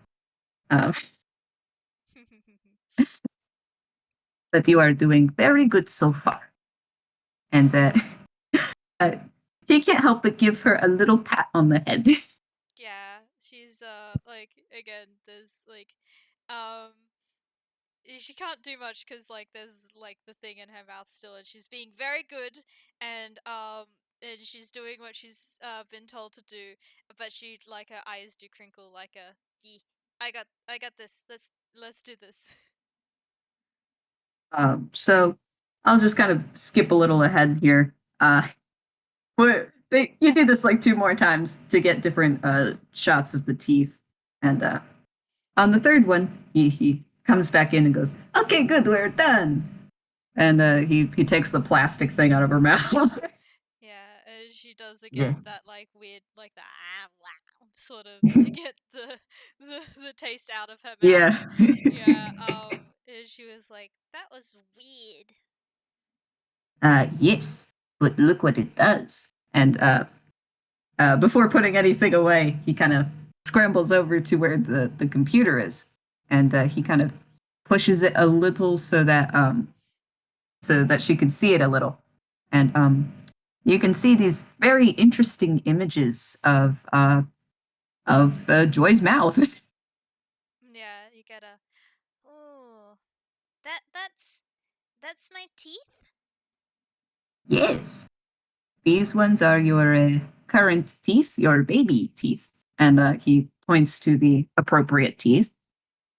But you are doing very good so far. And uh, he can't help but give her a little pat on the head. Yeah, she's like again, there's like um she can't do much because like there's like the thing in her mouth still, and she's being very good, and she's doing what she's been told to do, but she like her eyes do crinkle like a yee. I got this. Let's do this. So I'll just kind of skip a little ahead here. You do this like 2 more times to get different shots of the teeth, and on the third one, he comes back in and goes, "Okay, good, we're done." And he takes the plastic thing out of her mouth. Yeah, she does Yeah. again that like weird like the wow sort of to get the taste out of her mouth. Yeah. Yeah, and she was like, that was weird. Yes, but look what it does. And before putting anything away, he kind of scrambles over to where the computer is, and he kind of pushes it a little so that she could see it a little, and you can see these very interesting images of Joy's mouth. Yeah, you get That's my teeth? Yes, these ones are your current teeth, your baby teeth. And he points to the appropriate teeth.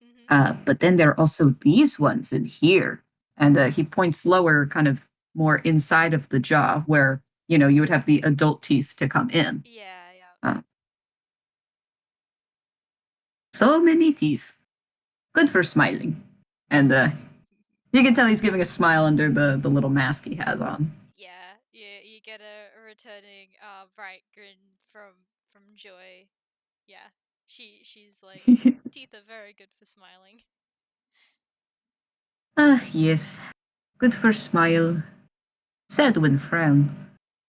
Mm-hmm. But then there are also these ones in here. And he points lower, kind of more inside of the jaw, where, you would have the adult teeth to come in. Yeah, yeah. Uh, so many teeth. Good for smiling. And you can tell he's giving a smile under the little mask he has on. Yeah, you get a returning bright grin from Joy. Yeah. She's like teeth are very good for smiling. Yes. Good for smile. Sad when frown.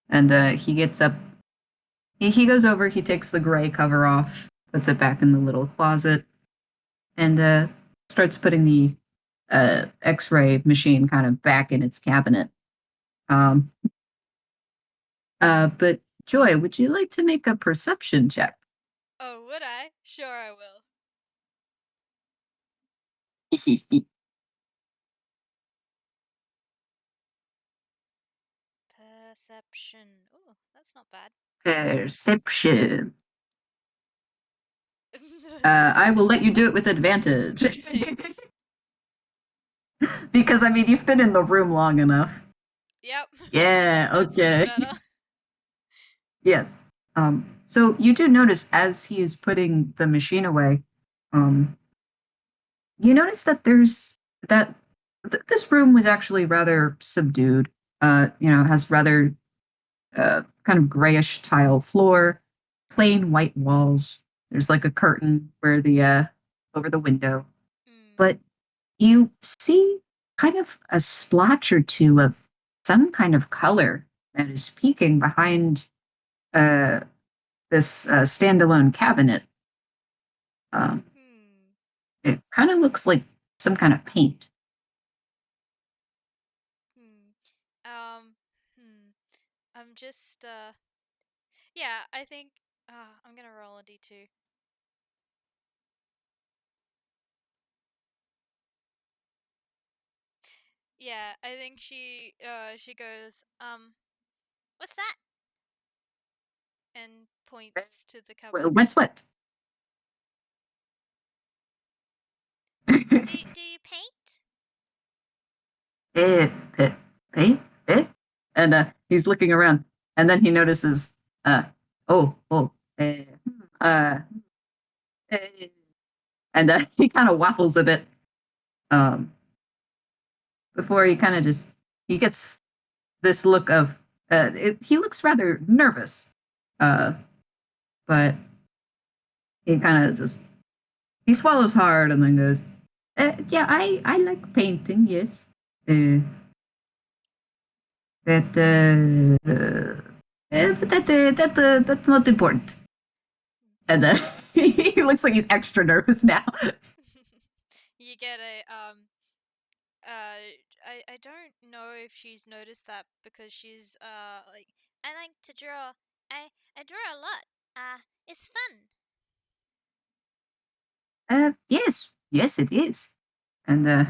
And he gets up. He goes over, he takes the gray cover off, puts it back in the little closet, and starts putting the x ray machine kind of back in its cabinet. Um, but Joy, would you like to make a perception check? Oh, would I? Sure I will. Perception. Oh, that's not bad. Perception. I will let you do it with advantage. Thanks. Because, I mean, you've been in the room long enough. Yep. Yeah, That's way okay. better. Yes. So you do notice as he is putting the machine away, um, you notice that this room was actually rather subdued. Has rather kind of grayish tile floor, plain white walls. There's like a curtain where the over the window, Mm. but you see kind of a splotch or two of some kind of color that is peeking behind uh, this standalone cabinet. Um, Hmm. it kind of looks like some kind of paint. Hmm. Um. Hmm. I'm just. Yeah. I think. I'm gonna roll a d2. Yeah. I think she goes. What's that? And points to the cupboard. What's what? Do you paint? eh, eh, eh? And he's looking around, and then he notices, uh, oh, oh, uh, eh, and he kind of waffles a bit um, before he kind of just he gets this look of he looks rather nervous, uh, but he kind of just he swallows hard and then goes, "Yeah, I like painting. Yes, that but that's not important." And then he looks like he's extra nervous now. You get a I don't know if she's noticed that because she's like I like to draw. I draw a lot. It's fun. Yes, yes, it is. And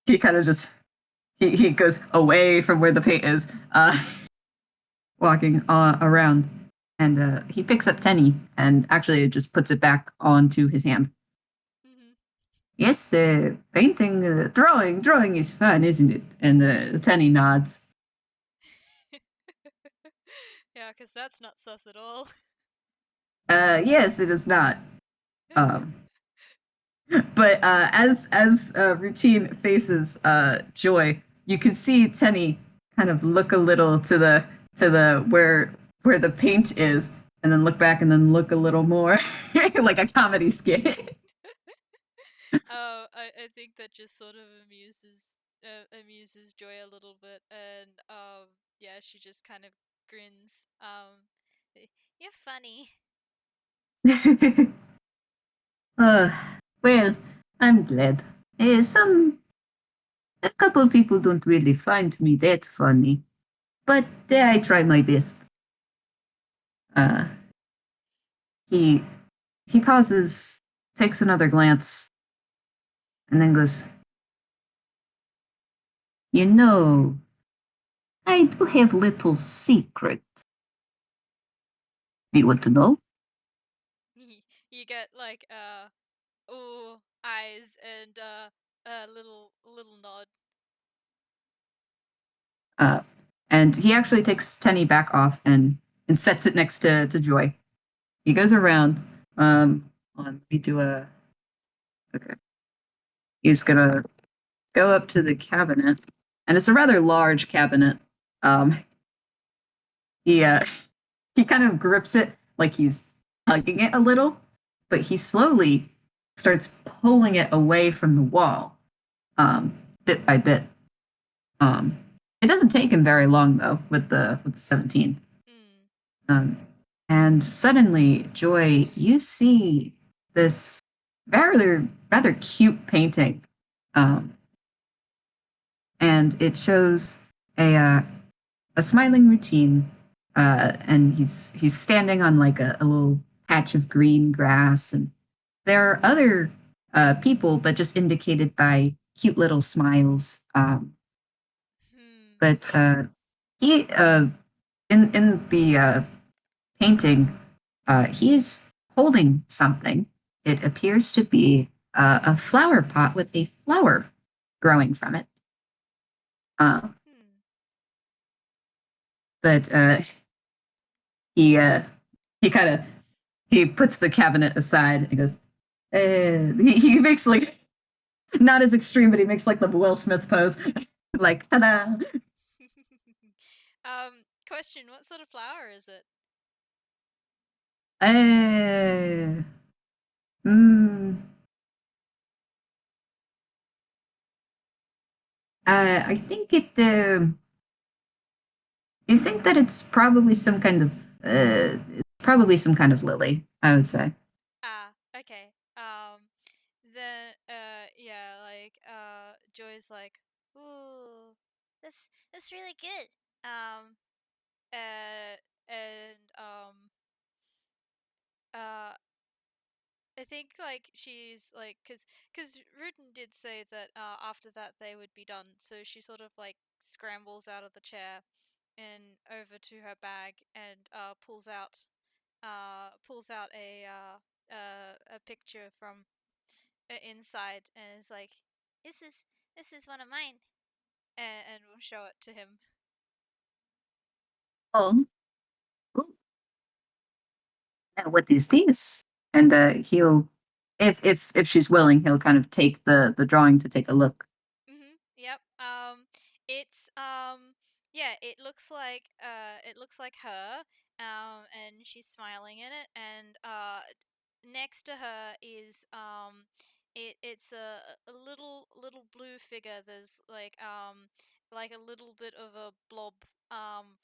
he kind of just he goes away from where the paint is, walking around, and he picks up Tenny and actually just puts it back onto his hand. Mhm. Yes, painting, drawing is fun, isn't it? And Tenny nods. Yeah, because that's not sus at all. Yes, it is not. Um, but as routine faces Joy, you can see Tenny kind of look a little to the where the paint is, and then look back, and then look a little more like a comedy skit. Oh, I think that just sort of amuses Joy a little bit, and yeah, she just kind of grins. You're funny. uh, well, I'm glad. A couple people don't really find me that funny, but I try my best. Uh, he he pauses, takes another glance, and then goes, You know, I do have little secret. Do you want to know? You get like ooh eyes and a little nod. Uh, and he actually takes Tenny back off and sets it next to Joy. He goes around. On we do a okay. He's gonna go up to the cabinet, and it's a rather large cabinet. Um, he he kind of grips it like he's hugging it a little, but he slowly starts pulling it away from the wall, bit by bit. Um, it doesn't take him very long though with the 17. Mm. Um, and suddenly, Joy, you see this rather cute painting, um, and it shows a smiling routine, and he's standing on like a little patch of green grass, and there are other people, but just indicated by cute little smiles. Hmm. But he in the painting, he's holding something. It appears to be a flower pot with a flower growing from it. Um, Hmm. but he he kind of he puts the cabinet aside and goes. He makes like not as extreme, but he makes like the Will Smith pose, like ta-da. Question: what sort of flower is it? Uh, mm, I think it. You think that it's probably some kind of probably some kind of lily, I would say. Ah, okay. Then yeah, like Joy's like, Ooh, that's really good. Um, and uh I think like she's like cuz Rutin did say that after that they would be done. So she sort of like scrambles out of the chair and over to her bag and pulls out a picture from inside and is like, this is this is one of mine. and will show it to him. Oh, cool. Now what is this? And he'll, if she's willing, he'll kind of take the drawing to take a look. Yep. It's yeah, it looks like her. And she's smiling in it, and next to her is it's a little blue figure. There's like a little bit of a blob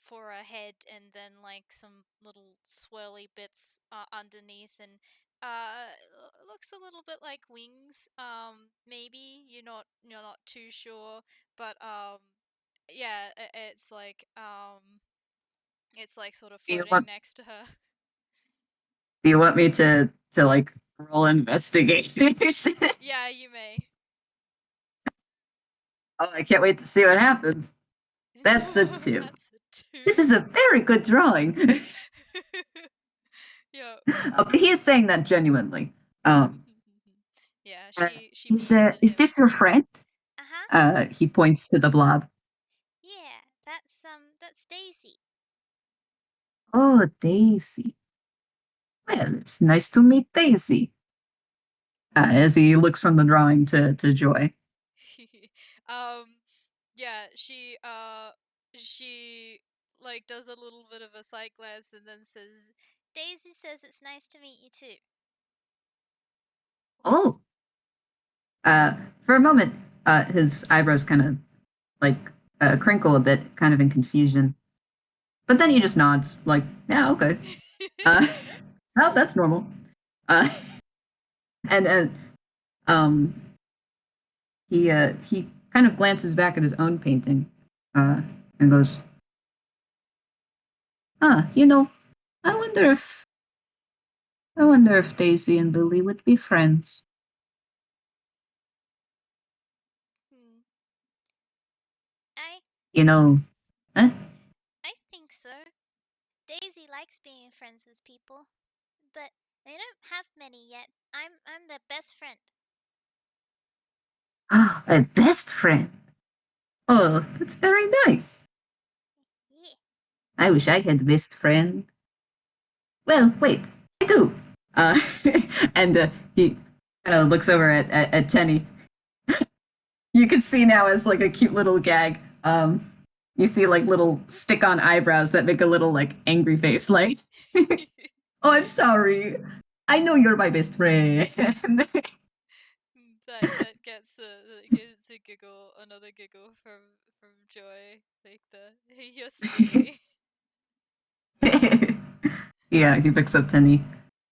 for a head, and then like some little swirly bits underneath, and looks a little bit like wings. Maybe you're not too sure, but yeah, it's like sort of Do you floating want next to her. do you want me to like roll investigation? Yeah, you may. Oh, I can't wait to see what happens. That's a two. That's a This two. is a very good drawing. Yeah. But he is saying that genuinely. Um, Yeah, uh, she beams at is him. this your friend? Uh huh. He points to the blob. Yeah, that's Daisy. Oh, Daisy. Well, it's nice to meet Daisy. As he looks from the drawing to Joy. um yeah, she like does a little bit of a side glance and then says, Daisy says it's nice to meet you too. Oh, for a moment, his eyebrows kind of like crinkle a bit, kind of in confusion. But then he just nods, like, yeah, okay. Uh, well, that's normal. Uh, and um, he kind of glances back at his own painting, uh, and goes, "Ah, I wonder if Daisy and Billy would be friends." Hmm. I You know, huh? I think so. Daisy likes being friends with people, but they don't have many yet. I'm their best friend. A best friend. Oh, that's very nice. Yeah. I wish I had a best friend. Well, wait, I do. Uh, and he kind of looks over at Tenny. You can see now as like a cute little gag. You see like little stick-on eyebrows that make a little like angry face, like, "Oh, I'm sorry. I know you're my best friend." That gets a giggle, another giggle from Joy. Like the you're silly. Yeah, he picks up Tenny,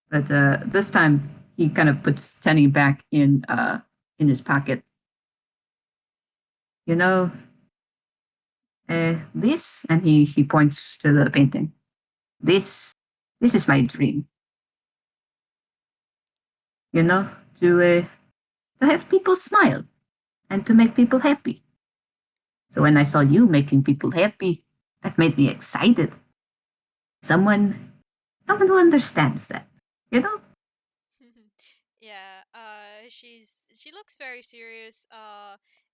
but this time he kind of puts Tenny back in his pocket. You know, this, and he points to the painting. This this is my dream. You know, to have people smile and to make people happy. So when I saw you making people happy, that made me excited. Someone someone who understands that. You know? Yeah, she looks very serious.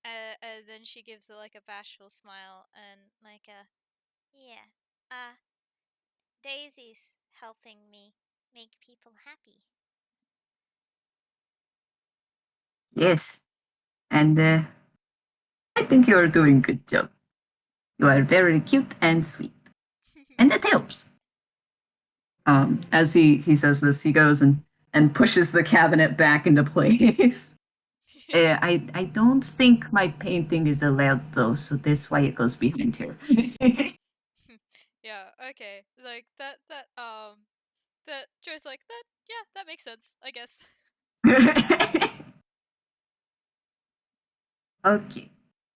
And then she gives like a bashful smile and like a Yeah. Uh, Daisy's helping me make people happy. Yes. And I think you're doing a good job. You are very cute and sweet. And that helps. As he says this, he goes and pushes the cabinet back into place. I don't think my painting is allowed though, so that's why it goes behind here. Yeah, okay. Like that Joy's like that yeah, that makes sense, I guess. Okay,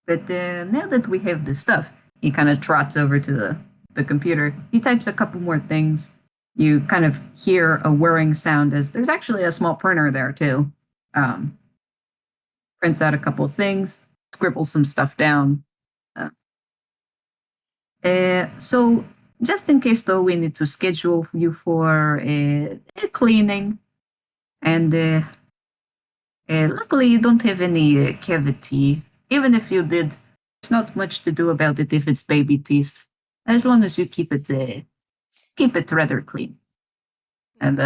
but now that we have the stuff, he kind of trots over to the computer. He types a couple more things. You kind of hear a whirring sound as there's actually a small printer there too. Um, Prints out a couple of things, scribbles some stuff down. Uh, so just in case though, we need to schedule you for a cleaning, and luckily you don't have any cavity. Even if you did, there's not much to do about it if it's baby teeth, as long as you keep it rather clean. And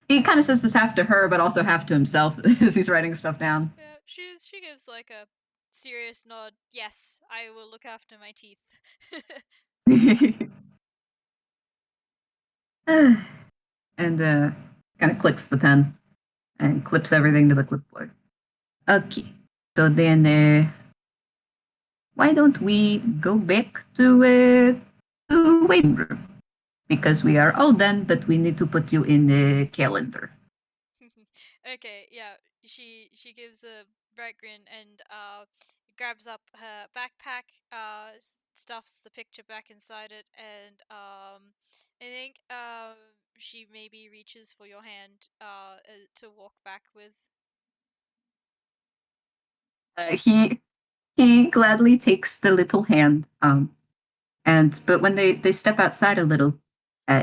he kind of says this half to her, but also half to himself as he's writing stuff down. Yeah, she gives like a serious nod. Yes, I will look after my teeth. And kind of clicks the pen and clips everything to the clipboard. Okay, so then why don't we go back to waiting room? Because we are all done, but we need to put you in the calendar. Okay, yeah. She gives a bright grin and grabs up her backpack, stuffs the picture back inside it, and I think she maybe reaches for your hand to walk back with. He gladly takes the little hand. And but when they step outside a little,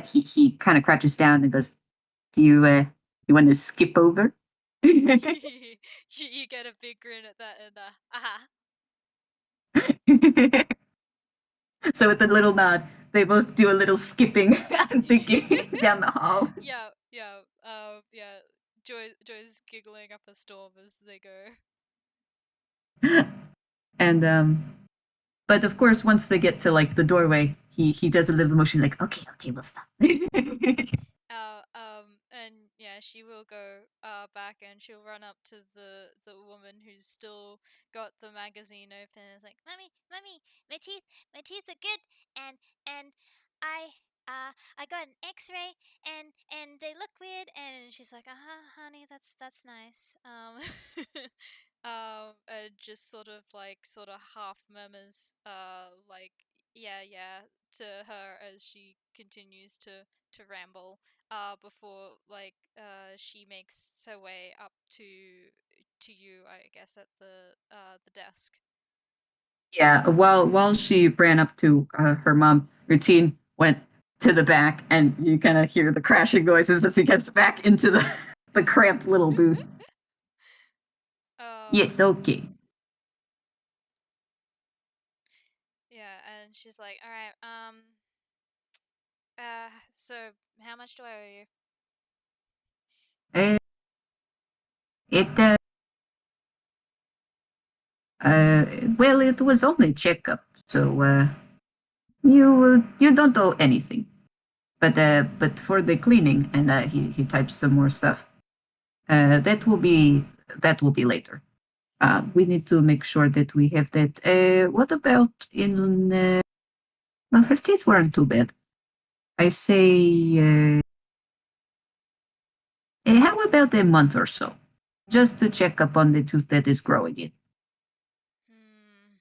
he kind of crouches down and goes, "Do you want to skip over?" You get a big grin at that and aha. So with a little nod, they both do a little skipping and thinking down the hall. Yeah, yeah, yeah. Joy's giggling up a storm as they go. And but of course, once they get to like the doorway, he does a little motion like, "Okay, okay, we'll stop." And yeah, she will go back and she'll run up to the woman who's still got the magazine open and is like, Mummy, my teeth are good, and I I got an X-ray, and they look weird, and she's like, honey, that's nice. and just sort of half murmurs, like, yeah, to her as she continues to ramble, before she makes her way up to you, I guess, at the desk. Yeah, while she ran up to her mom, Routine went to the back, and you kind of hear the crashing noises as he gets back into the cramped little booth. Um, Yes, okay. yeah, and she's like, all right, so how much do I owe you? Uh, it well, it was only checkup, so you don't owe anything. But for the cleaning, and he types some more stuff. That will be later. We need to make sure that we have that. What about in? Well, her teeth weren't too bad. I say, how about a month or so, just to check up on the tooth that is growing in. Hmm.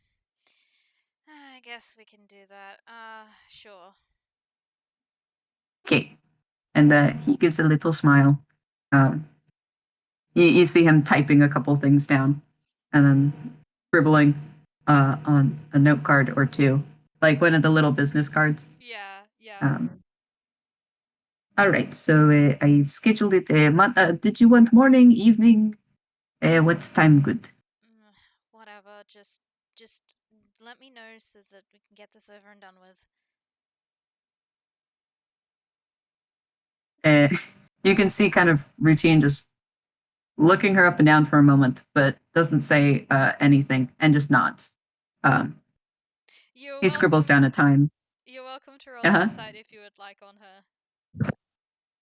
I guess we can do that. Sure. Okay, and he gives a little smile. Um, you see him typing a couple things down, and then scribbling on a note card or two, like one of the little business cards. Yeah, yeah. Um, all right, so I've scheduled it a month. Did you want morning, evening? What's time good? Mm, whatever. Just let me know so that we can get this over and done with. Uh, you can see kind of Routine just looking her up and down for a moment, but doesn't say anything and just nods. Um, You're he scribbles welcome. down a time. You're welcome to roll Uh huh. insight if you would like on her.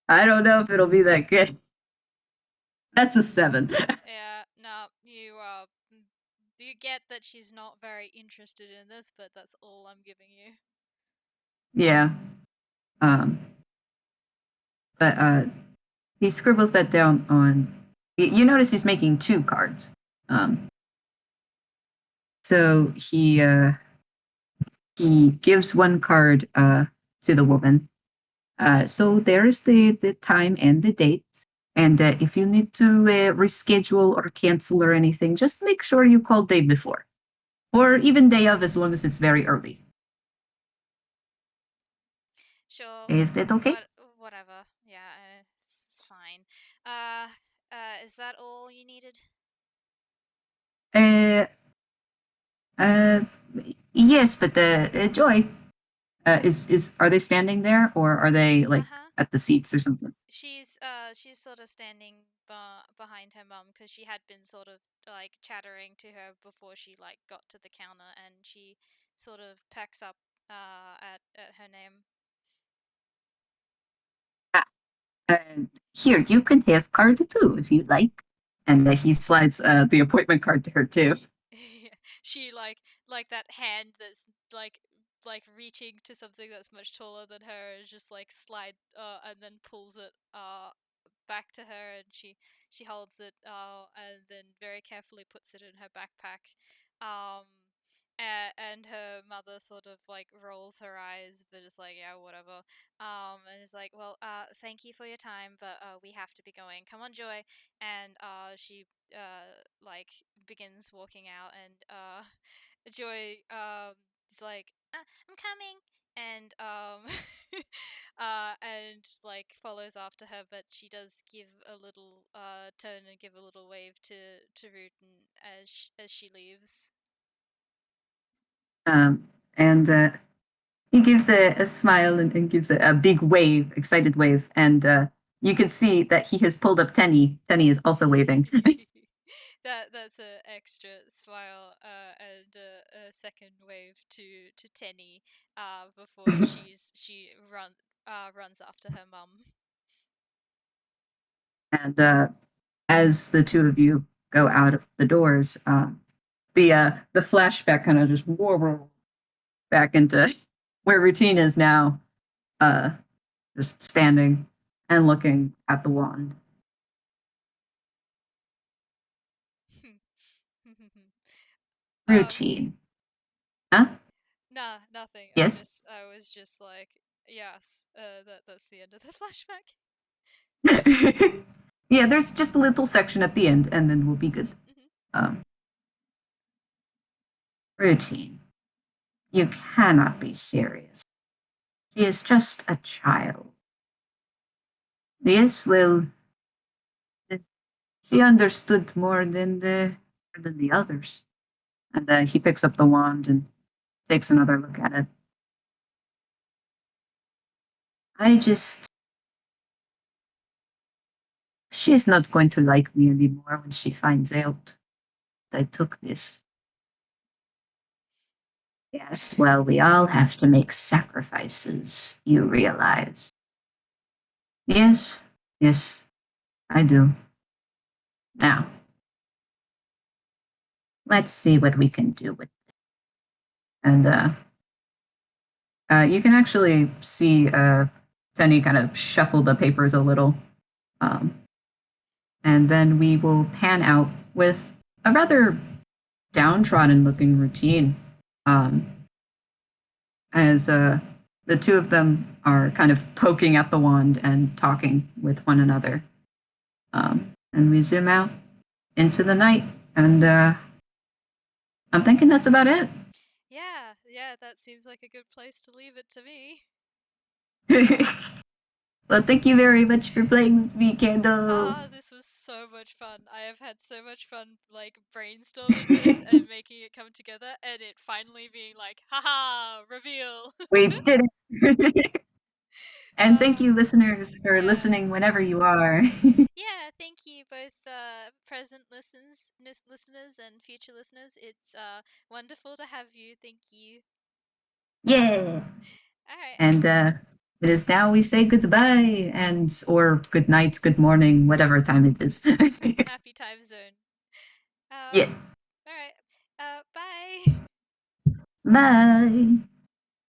I don't know if it'll be that good. That's a 7. Yeah, no, you get that she's not very interested in this, but that's all I'm giving you. Yeah. Um, but he scribbles that down on. You notice he's making 2 cards. Um, so he gives one card to the woman. So there is the time and the date. And if you need to reschedule or cancel or anything, just make sure you call day before, or even day of, as long as it's very early. Sure. Is that okay? Whatever. Yeah, it's fine. Uh, is that all you needed? Uh, uh, yes, but Joy, is are they standing there, or are they Uh like huh. at the seats or something? She's sort of standing behind her mum because she had been sort of like chattering to her before she like got to the counter, and she sort of pecks up at her name. And here, you can have card 2 if you like. And he slides the appointment card to her too. She like that hand that's like reaching to something that's much taller than her is just like slide and then pulls it back to her, and she holds it and then very carefully puts it in her backpack. um and her mother sort of like rolls her eyes but is like, yeah, whatever. And is like, well, thank you for your time, but we have to be going. Come on, Joy. And she like begins walking out, and Joy is like, I'm coming. And and like follows after her, but she does give a little turn and give a little wave to Rutin as she leaves. And he gives a smile and gives a big wave, excited wave. And you can see that he has pulled up Tenny. Tenny is also waving. That's a extra smile and a second wave to Tenny before she runs after her mum. And as the two of you go out of the doors, the flashback kind of just back into where Routine is now, uh, just standing and looking at the wand. um Routine. Huh? Nah, nothing. Yes. I was just like, yes, that's the end of the flashback. Yeah, there's just a little section at the end, and then we'll be good. Mhm, mhm. Um, Routine. You cannot be serious. She is just a child. Yes, well, she understood more than the others. And he picks up the wand and takes another look at it. I just. She's not going to like me anymore when she finds out that I took this. Yes, well, we all have to make sacrifices, you realize. Yes, yes, I do. Now, let's see what we can do with it. And you can actually see Tenny kind of shuffle the papers a little. Um, and then we will pan out with a rather downtrodden looking routine. Um, as the two of them are kind of poking at the wand and talking with one another. And we zoom out into the night, and I'm thinking that's about it. Yeah, yeah, that seems like a good place to leave it to me. Well, thank you very much for playing with me, Candle. Ah, this was so much fun. I have had so much fun, like, brainstorming this and making it come together, and it finally being like, haha, reveal! We did it. And thank Ah, you, listeners, for yeah. listening whenever you are. Yeah, thank you both present listeners and future listeners. It's wonderful to have you. Thank you. Yeah. All right. And it is now we say goodbye and or good night, good morning, whatever time it is. Happy time zone. Yes. All right. Bye. Bye.